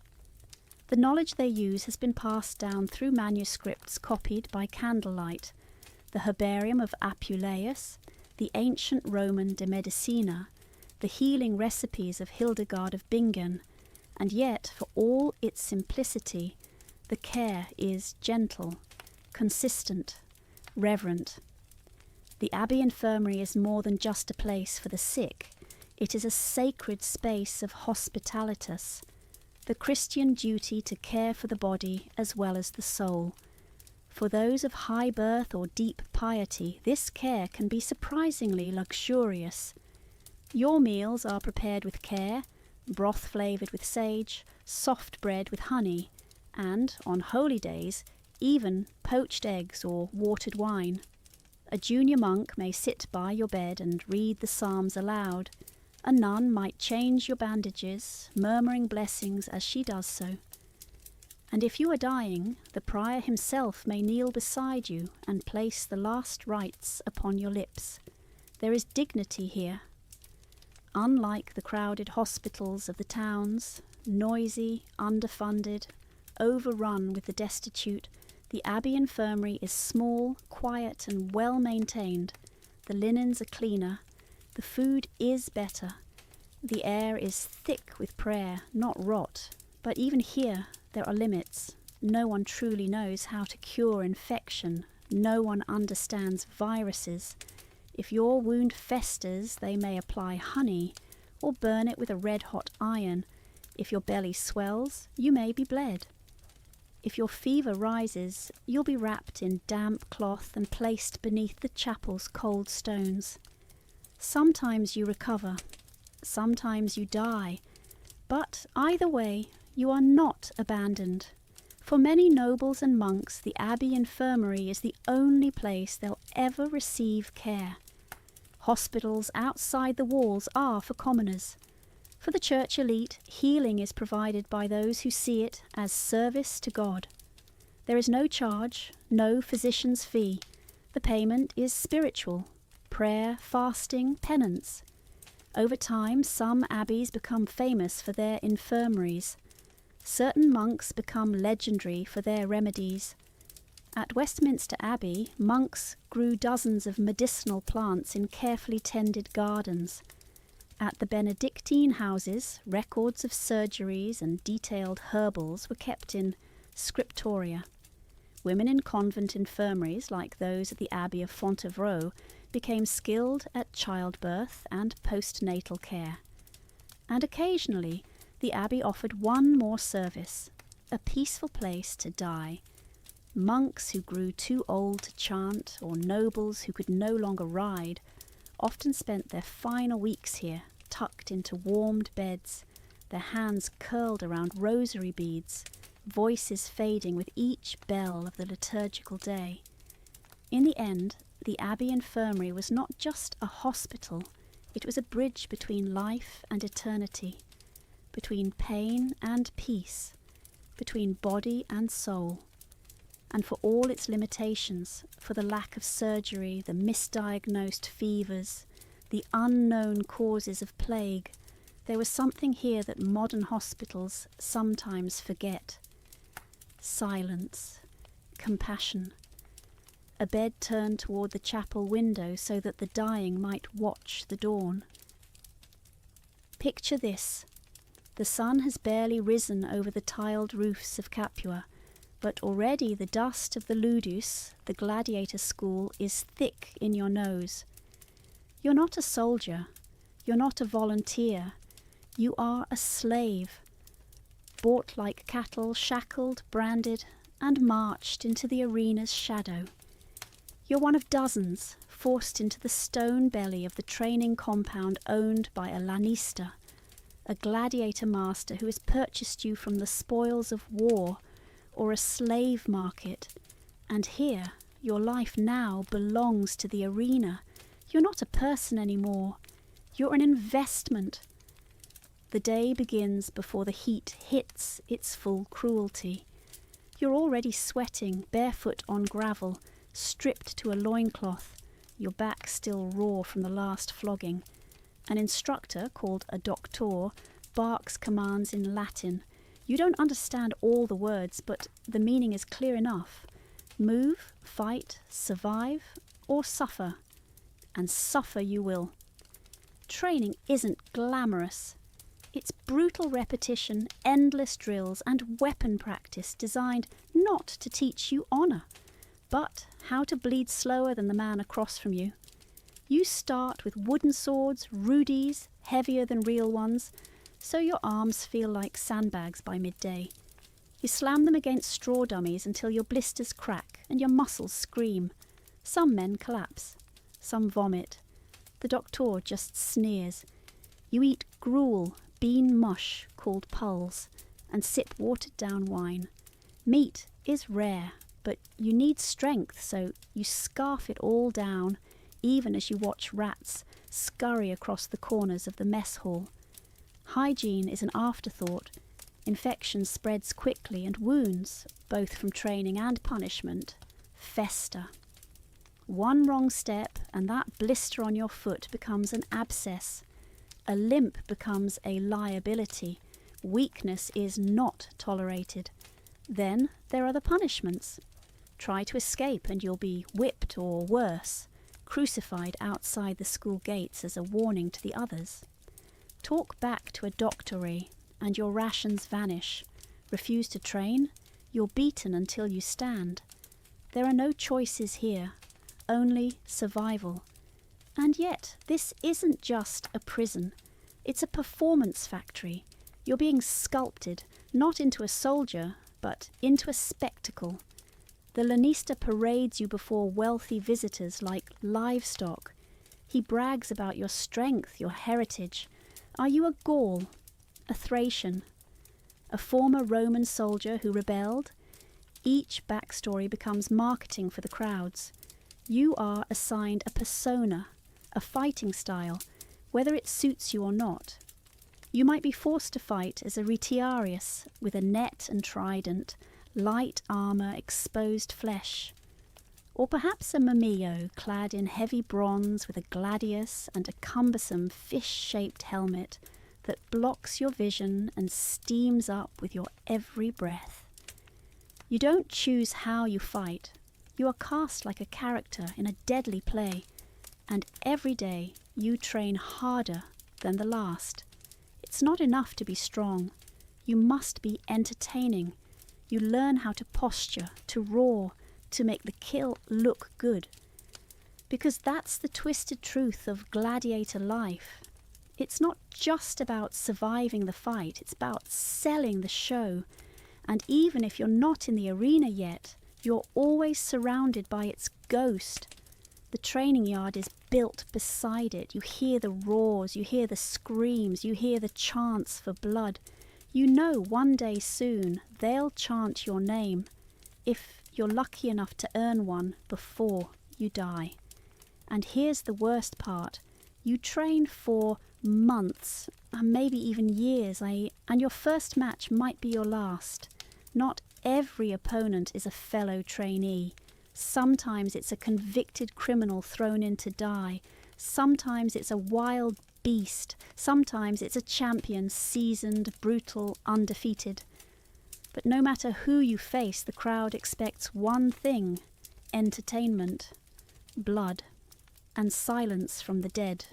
The knowledge they use has been passed down through manuscripts copied by candlelight, the herbarium of Apuleius, the ancient Roman De Medicina, the healing recipes of Hildegard of Bingen, and yet, for all its simplicity, the care is gentle, consistent, reverent. The Abbey Infirmary is more than just a place for the sick. It is a sacred space of hospitalitas, the Christian duty to care for the body as well as the soul. For those of high birth or deep piety, this care can be surprisingly luxurious. Your meals are prepared with care, broth flavoured with sage, soft bread with honey, and, on holy days, even poached eggs or watered wine. A junior monk may sit by your bed and read the psalms aloud. A nun might change your bandages, murmuring blessings as she does so. And if you are dying, the prior himself may kneel beside you and place the last rites upon your lips. There is dignity here. Unlike the crowded hospitals of the towns, noisy, underfunded, overrun with the destitute, the Abbey Infirmary is small, quiet, and well maintained. The linens are cleaner. The food is better. The air is thick with prayer, not rot. But even here, there are limits. No one truly knows how to cure infection. No one understands viruses. If your wound festers, they may apply honey or burn it with a red-hot iron. If your belly swells, you may be bled. If your fever rises, you'll be wrapped in damp cloth and placed beneath the chapel's cold stones. Sometimes you recover, sometimes you die, but either way, you are not abandoned. For many nobles and monks, the Abbey Infirmary is the only place they'll ever receive care. Hospitals outside the walls are for commoners. For the church elite, healing is provided by those who see it as service to God. There is no charge, no physician's fee. The payment is spiritual: prayer, fasting, penance. Over time, some abbeys become famous for their infirmaries. Certain monks become legendary for their remedies. At Westminster Abbey, monks grew dozens of medicinal plants in carefully tended gardens. At the Benedictine houses, records of surgeries and detailed herbals were kept in scriptoria. Women in convent infirmaries, like those at the Abbey of Fontevraud, became skilled at childbirth and postnatal care. And occasionally, the Abbey offered one more service, a peaceful place to die. Monks who grew too old to chant, or nobles who could no longer ride, often spent their final weeks here, tucked into warmed beds, their hands curled around rosary beads, voices fading with each bell of the liturgical day. In the end, the Abbey Infirmary was not just a hospital, it was a bridge between life and eternity, between pain and peace, between body and soul. And for all its limitations, for the lack of surgery, the misdiagnosed fevers, the unknown causes of plague, there was something here that modern hospitals sometimes forget. Silence, compassion. a bed turned toward the chapel window so that the dying might watch the dawn. Picture this. The sun has barely risen over the tiled roofs of Capua, but already the dust of the ludus, the gladiator school, is thick in your nose. You're not a soldier. You're not a volunteer. You are a slave, bought like cattle, shackled, branded, and marched into the arena's shadow. You're one of dozens forced into the stone belly of the training compound owned by a lanista, a gladiator master who has purchased you from the spoils of war or a slave market. And here, your life now belongs to the arena. You're not a person anymore. You're an investment. The day begins before the heat hits its full cruelty. You're already sweating, barefoot on gravel, stripped to a loincloth, your back still raw from the last flogging. An instructor, called a doctor, barks commands in Latin. You don't understand all the words, but the meaning is clear enough. Move, fight, survive, or suffer. And suffer you will. Training isn't glamorous. It's brutal repetition, endless drills, and weapon practice designed not to teach you honour, but how to bleed slower than the man across from you. You start with wooden swords, rudies, heavier than real ones, so your arms feel like sandbags by midday. You slam them against straw dummies until your blisters crack and your muscles scream. Some men collapse, some vomit. The doctor just sneers. You eat gruel, bean mush called pulse, and sip watered-down wine. Meat is rare, but you need strength, so you scarf it all down, even as you watch rats scurry across the corners of the mess hall. Hygiene is an afterthought. Infection spreads quickly, and wounds, both from training and punishment, fester. One wrong step, and that blister on your foot becomes an abscess. A limp becomes a liability. Weakness is not tolerated. Then there are the punishments. Try to escape and you'll be whipped or worse, crucified outside the school gates as a warning to the others. Talk back to a doctorate and your rations vanish. Refuse to train, you're beaten until you stand. There are no choices here, only survival. And yet, this isn't just a prison. It's a performance factory. You're being sculpted, not into a soldier, but into a spectacle. The lanista parades you before wealthy visitors like livestock. He brags about your strength, your heritage. Are you a Gaul, a Thracian, a former Roman soldier who rebelled? Each backstory becomes marketing for the crowds. You are assigned a persona, a fighting style, whether it suits you or not. You might be forced to fight as a retiarius with a net and trident, light armour, exposed flesh. Or perhaps a mumio clad in heavy bronze with a gladius and a cumbersome fish-shaped helmet that blocks your vision and steams up with your every breath. You don't choose how you fight. You are cast like a character in a deadly play, and every day you train harder than the last. It's not enough to be strong. You must be entertaining. You learn how to posture, to roar, to make the kill look good. Because that's the twisted truth of gladiator life. It's not just about surviving the fight, it's about selling the show. And even if you're not in the arena yet, you're always surrounded by its ghost. The training yard is built beside it. You hear the roars, you hear the screams, you hear the chants for blood. You know one day soon they'll chant your name, if you're lucky enough to earn one before you die. And here's the worst part. You train for months, and maybe even years, and your first match might be your last. Not every opponent is a fellow trainee. Sometimes it's a convicted criminal thrown in to die. Sometimes it's a wild beast. Sometimes it's a champion, seasoned, brutal, undefeated. But no matter who you face, the crowd expects one thing. entertainment, blood, and silence from the dead.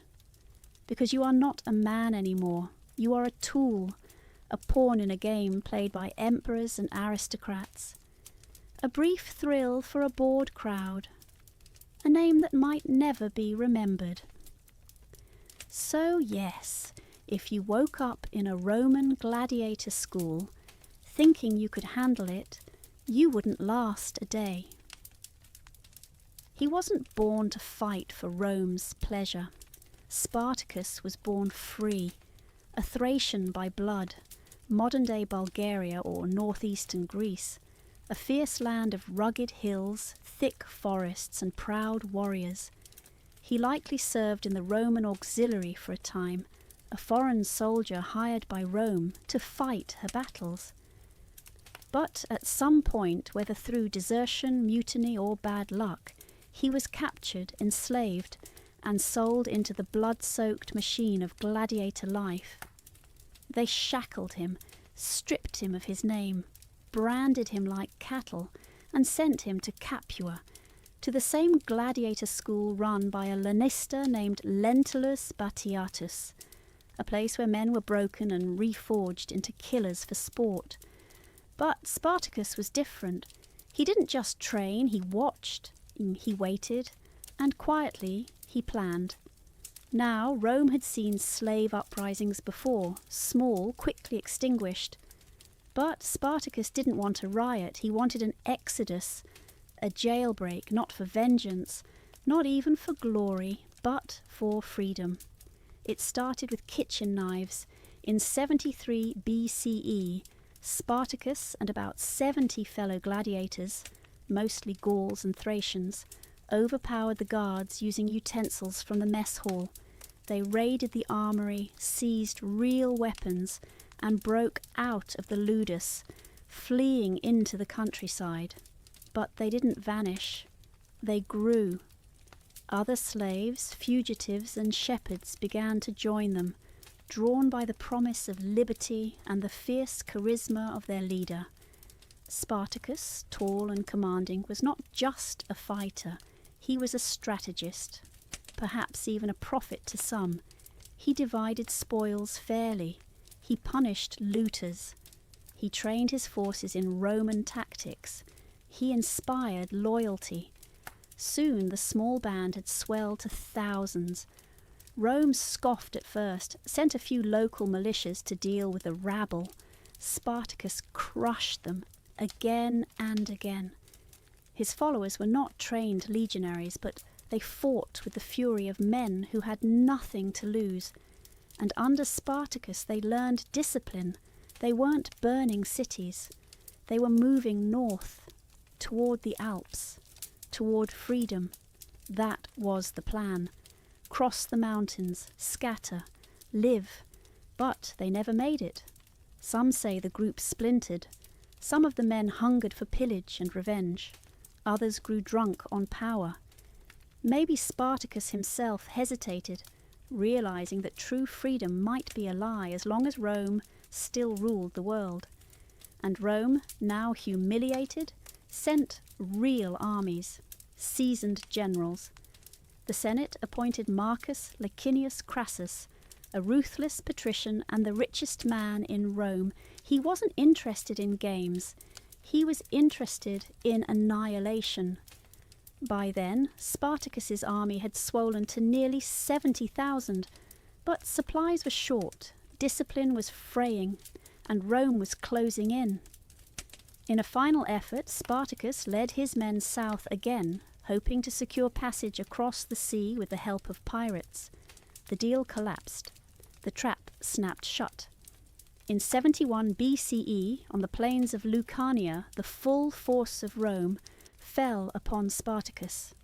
Because you are not a man anymore. You are a tool, a pawn in a game played by emperors and aristocrats. A brief thrill for a bored crowd. A name that might never be remembered. So yes, if you woke up in a Roman gladiator school, thinking you could handle it, you wouldn't last a day. He wasn't born to fight for Rome's pleasure. Spartacus was born free, a Thracian by blood, modern-day Bulgaria or northeastern Greece, a fierce land of rugged hills, thick forests and proud warriors. He likely served in the Roman auxiliary for a time, a foreign soldier hired by Rome to fight her battles. But at some point, whether through desertion, mutiny or bad luck, he was captured, enslaved, and sold into the blood-soaked machine of gladiator life. They shackled him, stripped him of his name, branded him like cattle, and sent him to Capua, to the same gladiator school run by a Lanista named Lentulus Batiatus, a place where men were broken and reforged into killers for sport. But Spartacus was different. He didn't just train, he watched, he waited, and quietly he planned. Now Rome had seen slave uprisings before, small, quickly extinguished. But Spartacus didn't want a riot, he wanted an exodus, a jailbreak, not for vengeance, not even for glory, but for freedom. It started with kitchen knives. In 73 BCE, Spartacus and about 70 fellow gladiators, mostly Gauls and Thracians, overpowered the guards using utensils from the mess hall. They raided the armory, seized real weapons, and broke out of the ludus, fleeing into the countryside. But they didn't vanish. They grew. Other slaves, fugitives, and shepherds began to join them, drawn by the promise of liberty and the fierce charisma of their leader. Spartacus, tall and commanding, was not just a fighter. He was a strategist, perhaps even a prophet to some. He divided spoils fairly. He punished looters. He trained his forces in Roman tactics. He inspired loyalty. Soon the small band had swelled to thousands. Rome scoffed at first, sent a few local militias to deal with the rabble. Spartacus crushed them again and again. His followers were not trained legionaries, but they fought with the fury of men who had nothing to lose. And under Spartacus they learned discipline. They weren't burning cities. They were moving north, toward the Alps, toward freedom. That was the plan. Cross the mountains, scatter, live. But they never made it. Some say the group splintered. Some of the men hungered for pillage and revenge. Others grew drunk on power. Maybe Spartacus himself hesitated, realizing that true freedom might be a lie as long as Rome still ruled the world. And Rome, now humiliated, sent real armies, seasoned generals. The Senate appointed Marcus Licinius Crassus, a ruthless patrician and the richest man in Rome. He wasn't interested in games. He was interested in annihilation. By then, Spartacus's army had swollen to nearly 70,000, but supplies were short, discipline was fraying, and Rome was closing in. In a final effort, Spartacus led his men south again, hoping to secure passage across the sea with the help of pirates. The deal collapsed. The trap snapped shut. In 71 BCE, on the plains of Lucania, the full force of Rome fell upon Spartacus.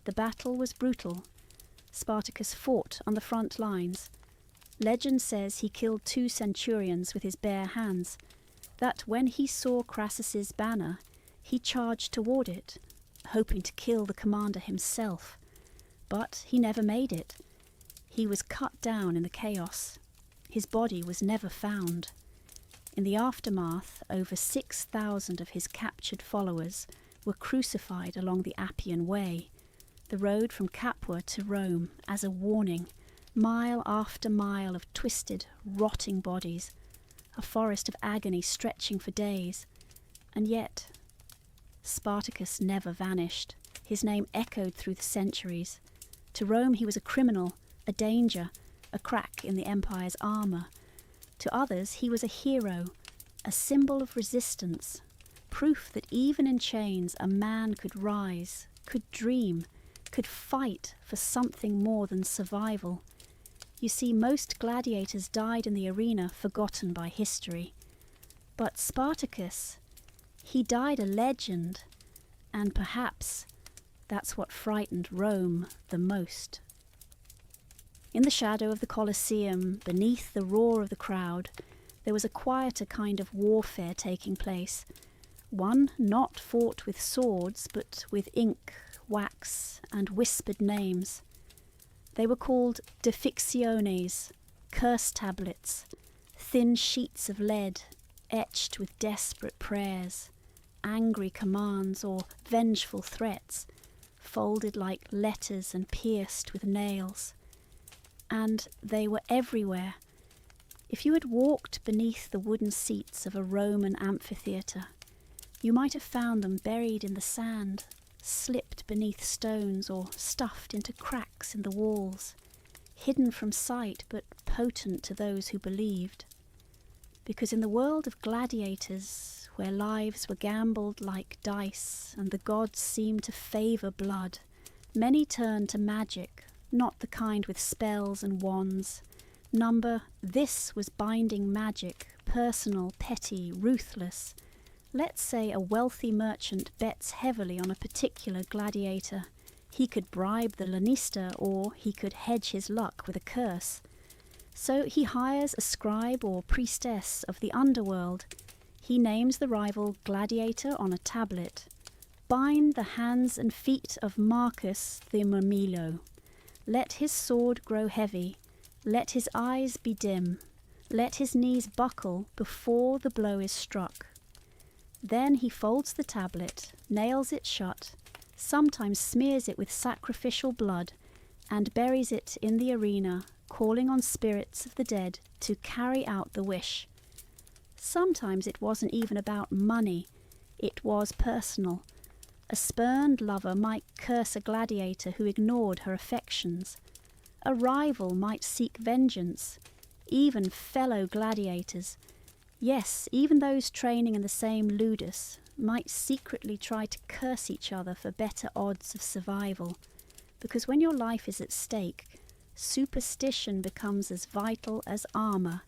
The battle was brutal. Spartacus fought on the front lines. Legend says he killed 2 centurions with his bare hands, that when he saw Crassus's banner, he charged toward it, hoping to kill the commander himself. But he never made it. He was cut down in the chaos. His body was never found. In the aftermath, over 6,000 of his captured followers were crucified along the Appian Way, the road from Capua to Rome, as a warning, mile after mile of twisted, rotting bodies, a forest of agony stretching for days. And yet, Spartacus never vanished. His name echoed through the centuries. To Rome he was a criminal, a danger, a crack in the empire's armour. To others he was a hero, a symbol of resistance, proof that even in chains a man could rise, could dream, could fight for something more than survival. You see, most gladiators died in the arena, forgotten by history. But Spartacus, he died a legend, and perhaps that's what frightened Rome the most. In the shadow of the Colosseum, beneath the roar of the crowd, there was a quieter kind of warfare taking place, one not fought with swords, but with ink, wax, and whispered names. They were called defictiones, curse tablets, thin sheets of lead etched with desperate prayers, angry commands or vengeful threats, folded like letters and pierced with nails. And they were everywhere. If you had walked beneath the wooden seats of a Roman amphitheatre, you might have found them buried in the sand, slipped beneath stones or stuffed into cracks in the walls, hidden from sight but potent to those who believed. Because in the world of gladiators, where lives were gambled like dice and the gods seemed to favour blood, many turned to magic, not the kind with spells and wands. This was binding magic, personal, petty, ruthless. Let's say a wealthy merchant bets heavily on a particular gladiator. He could bribe the lanista, or he could hedge his luck with a curse. So he hires a scribe or priestess of the underworld. He names the rival gladiator on a tablet. Bind the hands and feet of Marcus the Murmillo. Let his sword grow heavy. Let his eyes be dim. Let his knees buckle before the blow is struck. Then he folds the tablet, nails it shut, sometimes smears it with sacrificial blood, and buries it in the arena, calling on spirits of the dead to carry out the wish. Sometimes it wasn't even about money, it was personal. A spurned lover might curse a gladiator who ignored her affections. A rival might seek vengeance. Even fellow gladiators, yes, even those training in the same ludus, might secretly try to curse each other for better odds of survival. Because when your life is at stake, superstition becomes as vital as armour,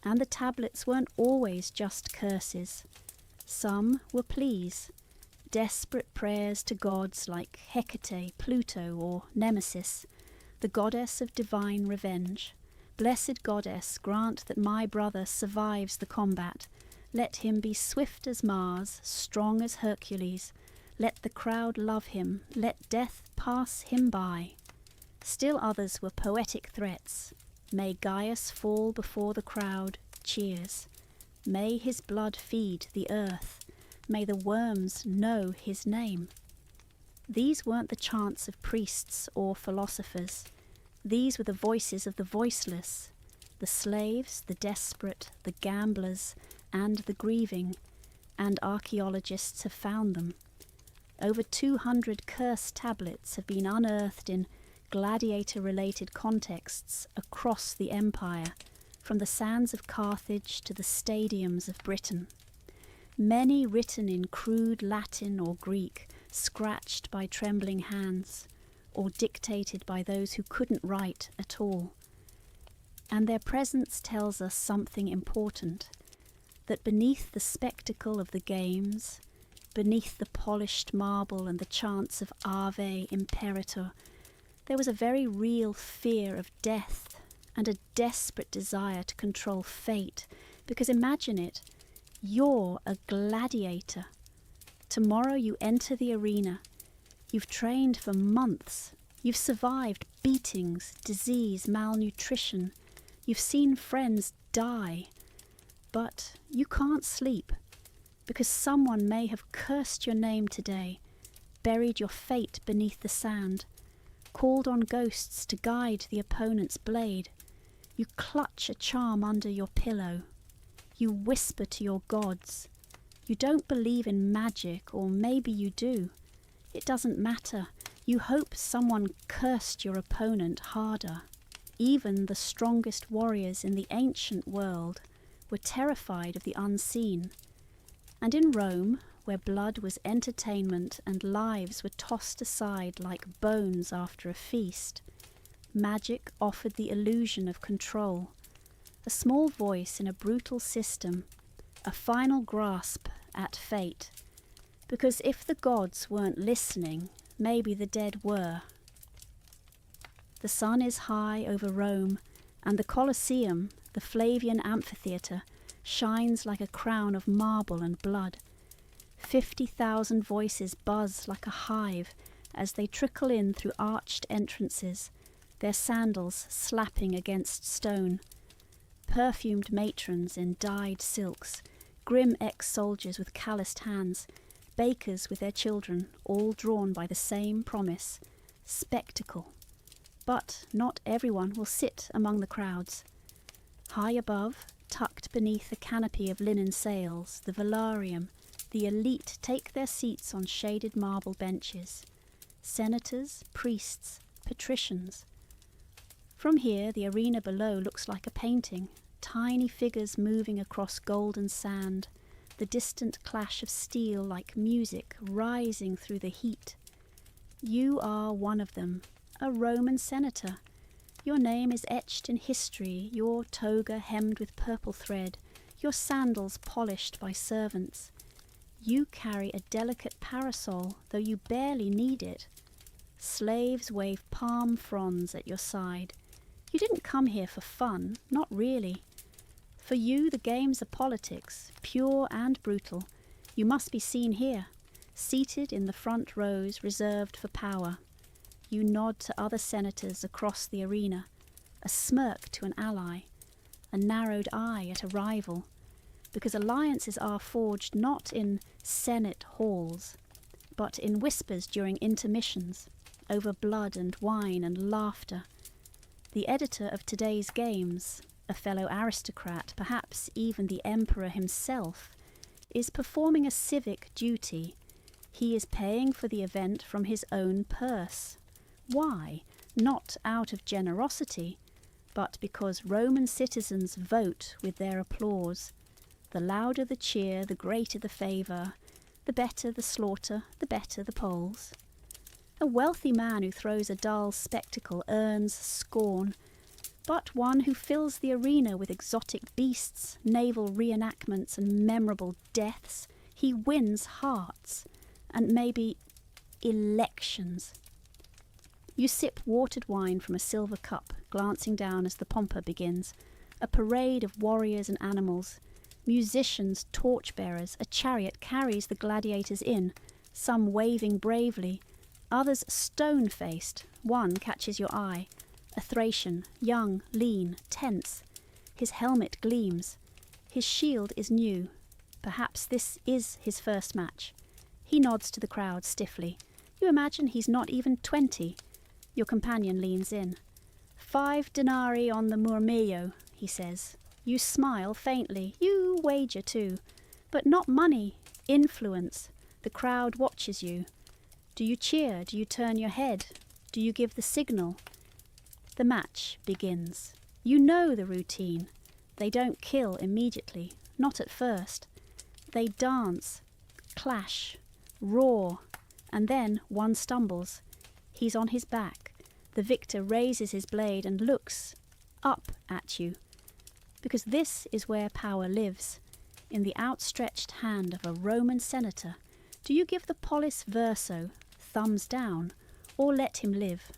and the tablets weren't always just curses. Some were pleas, desperate prayers to gods like Hecate, Pluto, or Nemesis, the goddess of divine revenge. Blessed goddess, grant that my brother survives the combat. Let him be swift as Mars, strong as Hercules. Let the crowd love him. Let death pass him by. Still others were poetic threats. May Gaius fall before the crowd, cheers. May his blood feed the earth. May the worms know his name. These weren't the chants of priests or philosophers. These were the voices of the voiceless, the slaves, the desperate, the gamblers, and the grieving, and archaeologists have found them. Over 200 curse tablets have been unearthed in gladiator-related contexts across the empire, from the sands of Carthage to the stadiums of Britain. Many written in crude Latin or Greek, scratched by trembling hands, or dictated by those who couldn't write at all. And their presence tells us something important, that beneath the spectacle of the games, beneath the polished marble and the chants of Ave Imperator, there was a very real fear of death and a desperate desire to control fate, because imagine it, you're a gladiator. Tomorrow you enter the arena. You've trained for months. You've survived beatings, disease, malnutrition. You've seen friends die. But you can't sleep. because someone may have cursed your name today, buried your fate beneath the sand, called on ghosts to guide the opponent's blade. You clutch a charm under your pillow. You whisper to your gods. You don't believe in magic, or maybe you do. It doesn't matter. You hope someone cursed your opponent harder. Even the strongest warriors in the ancient world were terrified of the unseen. And in Rome, where blood was entertainment and lives were tossed aside like bones after a feast, magic offered the illusion of control, a small voice in a brutal system, a final grasp at fate. Because if the gods weren't listening, maybe the dead were. The sun is high over Rome, and the Colosseum, the Flavian amphitheatre, shines like a crown of marble and blood. 50,000 voices buzz like a hive as they trickle in through arched entrances, their sandals slapping against stone. Perfumed matrons in dyed silks, grim ex-soldiers with calloused hands, bakers with their children, all drawn by the same promise, spectacle. But not everyone will sit among the crowds. High above, tucked beneath a canopy of linen sails, the velarium, the elite take their seats on shaded marble benches. Senators, priests, patricians. From here, the arena below looks like a painting, tiny figures moving across golden sand, the distant clash of steel like music rising through the heat. You are one of them, a Roman senator. Your name is etched in history, your toga hemmed with purple thread, your sandals polished by servants. You carry a delicate parasol, though you barely need it. Slaves wave palm fronds at your side. You didn't come here for fun, not really. For you, the games are politics, pure and brutal. You must be seen here, seated in the front rows reserved for power. You nod to other senators across the arena, a smirk to an ally, a narrowed eye at a rival, because alliances are forged not in Senate halls, but in whispers during intermissions, over blood and wine and laughter. The editor of today's games, a fellow aristocrat, perhaps even the emperor himself, is performing a civic duty. He is paying for the event from his own purse. Why? Not out of generosity, but because Roman citizens vote with their applause. The louder the cheer, the greater the favour. The better the slaughter, the better the polls. A wealthy man who throws a dull spectacle earns scorn, but one who fills the arena with exotic beasts, naval reenactments and memorable deaths, he wins hearts, and maybe elections. You sip watered wine from a silver cup, glancing down as the pompa begins, a parade of warriors and animals, musicians, torchbearers. A chariot carries the gladiators in, some waving bravely, others stone-faced. One catches your eye, a Thracian, young, lean, tense. His helmet gleams. His shield is new. Perhaps this is his first match. He nods to the crowd stiffly. You imagine he's not even 20. Your companion leans in. 5 denarii on the murmillo, he says. You smile faintly. You wager too. But not money. Influence. The crowd watches you. Do you cheer? Do you turn your head? Do you give the signal? The match begins. You know the routine. They don't kill immediately. Not at first. They dance, clash, roar, and then one stumbles. He's on his back. The victor raises his blade and looks up at you. Because this is where power lives, in the outstretched hand of a Roman senator. Do you give the polis verso, thumbs down, or let him live?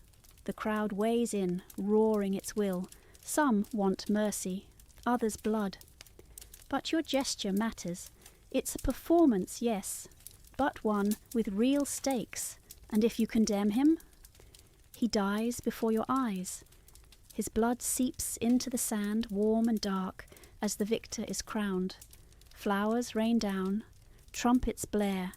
The crowd weighs in, roaring its will. Some want mercy, others blood. But your gesture matters. It's a performance, yes, but one with real stakes. And if you condemn him, he dies before your eyes. His blood seeps into the sand, warm and dark, as the victor is crowned. Flowers rain down. trumpets blare,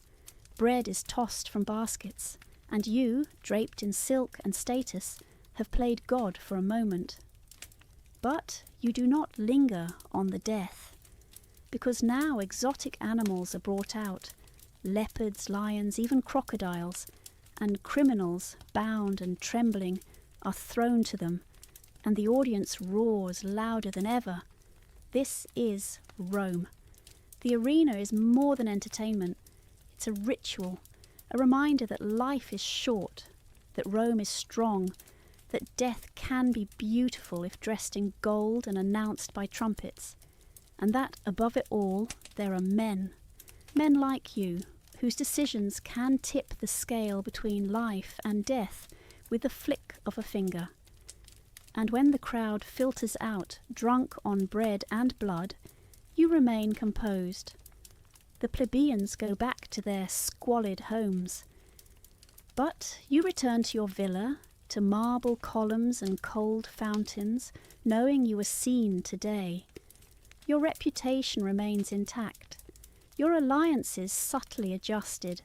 bread is tossed from baskets, and you, draped in silk and status, have played God for a moment. But you do not linger on the death, because now exotic animals are brought out, leopards, lions, even crocodiles, and criminals, bound and trembling, are thrown to them, and the audience roars louder than ever. This is Rome. The arena is more than entertainment. It's a ritual, a reminder that life is short, that Rome is strong, that death can be beautiful if dressed in gold and announced by trumpets, and that, above it all, there are men like you, whose decisions can tip the scale between life and death with the flick of a finger. And when the crowd filters out, drunk on bread and blood, you remain composed. The plebeians go back to their squalid homes. But you return to your villa, to marble columns and cold fountains, knowing you were seen today. Your reputation remains intact, your alliances subtly adjusted,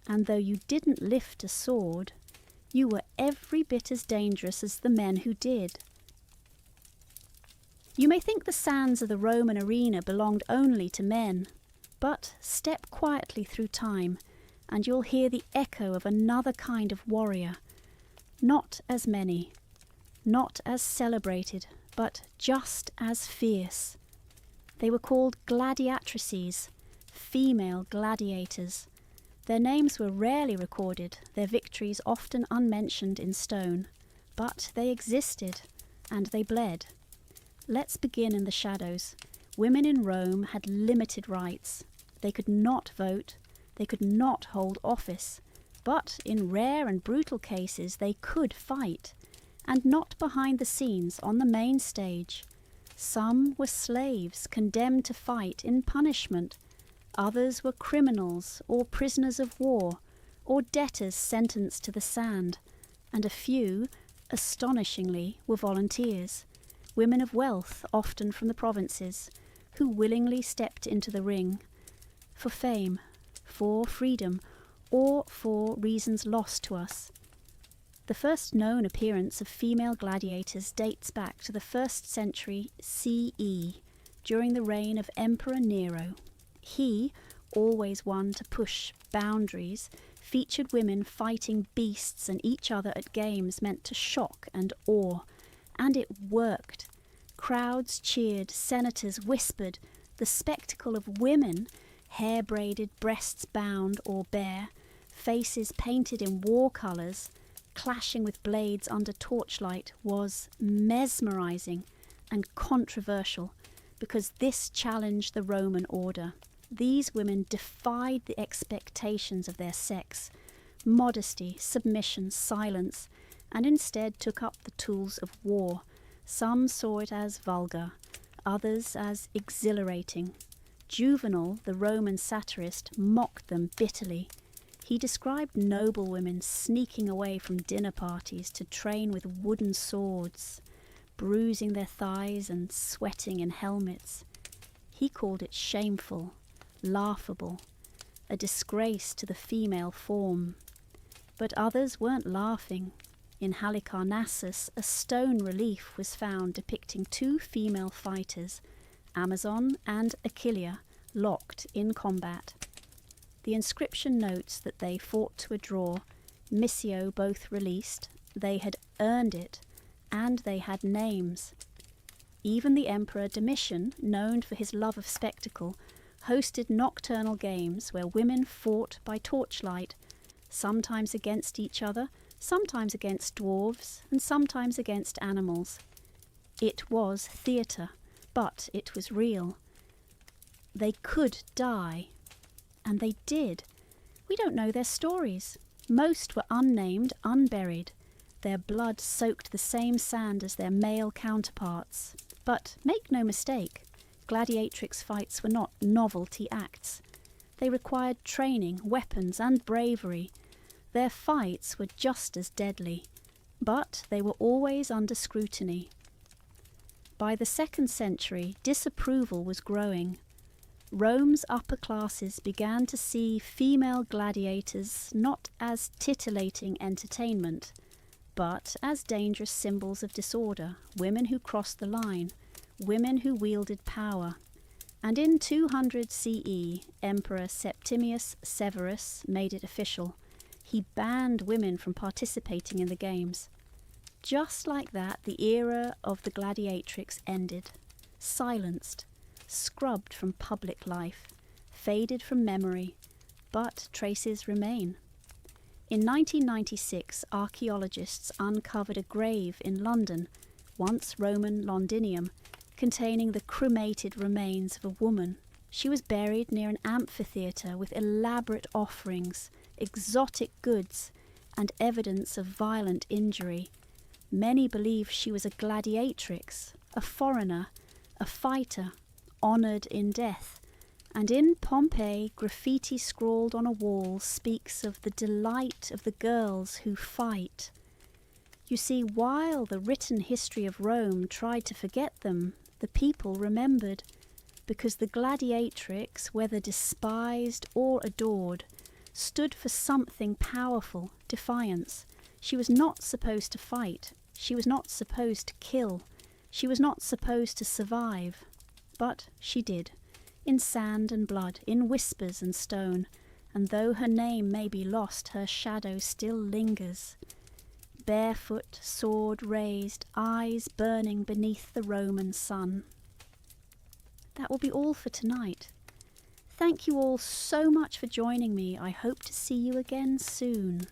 and though you didn't lift a sword, you were every bit as dangerous as the men who did. You may think the sands of the Roman arena belonged only to men, but step quietly through time, and you'll hear the echo of another kind of warrior. Not as many, not as celebrated, but just as fierce. They were called gladiatrices, female gladiators. Their names were rarely recorded, their victories often unmentioned in stone, but they existed, and they bled. Let's begin in the shadows. Women in Rome had limited rights. They could not vote, they could not hold office, but in rare and brutal cases they could fight, and not behind the scenes on the main stage. Some were slaves condemned to fight in punishment. Others were criminals or prisoners of war or debtors sentenced to the sand, and a few, astonishingly, were volunteers, women of wealth, often from the provinces, who willingly stepped into the ring for fame, for freedom, or for reasons lost to us. The first known appearance of female gladiators dates back to the 1st century CE, during the reign of Emperor Nero. He, always one to push boundaries, featured women fighting beasts and each other at games meant to shock and awe. And it worked. Crowds cheered, senators whispered. The spectacle of women, hair braided, breasts bound or bare, faces painted in war colours, clashing with blades under torchlight, was mesmerising and controversial, because this challenged the Roman order. These women defied the expectations of their sex, modesty, submission, silence, and instead took up the tools of war. Some saw it as vulgar, others as exhilarating. Juvenal, the Roman satirist, mocked them bitterly. He described noble women sneaking away from dinner parties to train with wooden swords, bruising their thighs and sweating in helmets. He called it shameful, laughable, a disgrace to the female form. But others weren't laughing. In Halicarnassus, a stone relief was found depicting 2 female fighters, Amazon and Achillia, locked in combat. The inscription notes that they fought to a draw, missio both released, they had earned it, and they had names. Even the Emperor Domitian, known for his love of spectacle, hosted nocturnal games where women fought by torchlight, sometimes against each other, sometimes against dwarves, and sometimes against animals. It was theatre, but it was real. They could die, and they did. We don't know their stories. Most were unnamed, unburied. Their blood soaked the same sand as their male counterparts. But make no mistake, gladiatrix fights were not novelty acts. They required training, weapons, and bravery. Their fights were just as deadly, but they were always under scrutiny. By the 2nd century, disapproval was growing. Rome's upper classes began to see female gladiators not as titillating entertainment, but as dangerous symbols of disorder, women who crossed the line, women who wielded power. And in 200 CE, Emperor Septimius Severus made it official. He banned women from participating in the games. Just like that, the era of the gladiatrix ended, silenced, scrubbed from public life, faded from memory, but traces remain. In 1996, archaeologists uncovered a grave in London, once Roman Londinium, containing the cremated remains of a woman. She was buried near an amphitheatre with elaborate offerings, exotic goods, and evidence of violent injury. Many believe she was a gladiatrix, a foreigner, a fighter, honoured in death. And in Pompeii, graffiti scrawled on a wall speaks of the delight of the girls who fight. You see, while the written history of Rome tried to forget them, the people remembered, because the gladiatrix, whether despised or adored, stood for something powerful, defiance. She was not supposed to fight. She was not supposed to kill. She was not supposed to survive. But she did, in sand and blood, in whispers and stone, and though her name may be lost, her shadow still lingers. Barefoot, sword raised, eyes burning beneath the Roman sun. That will be all for tonight. Thank you all so much for joining me. I hope to see you again soon.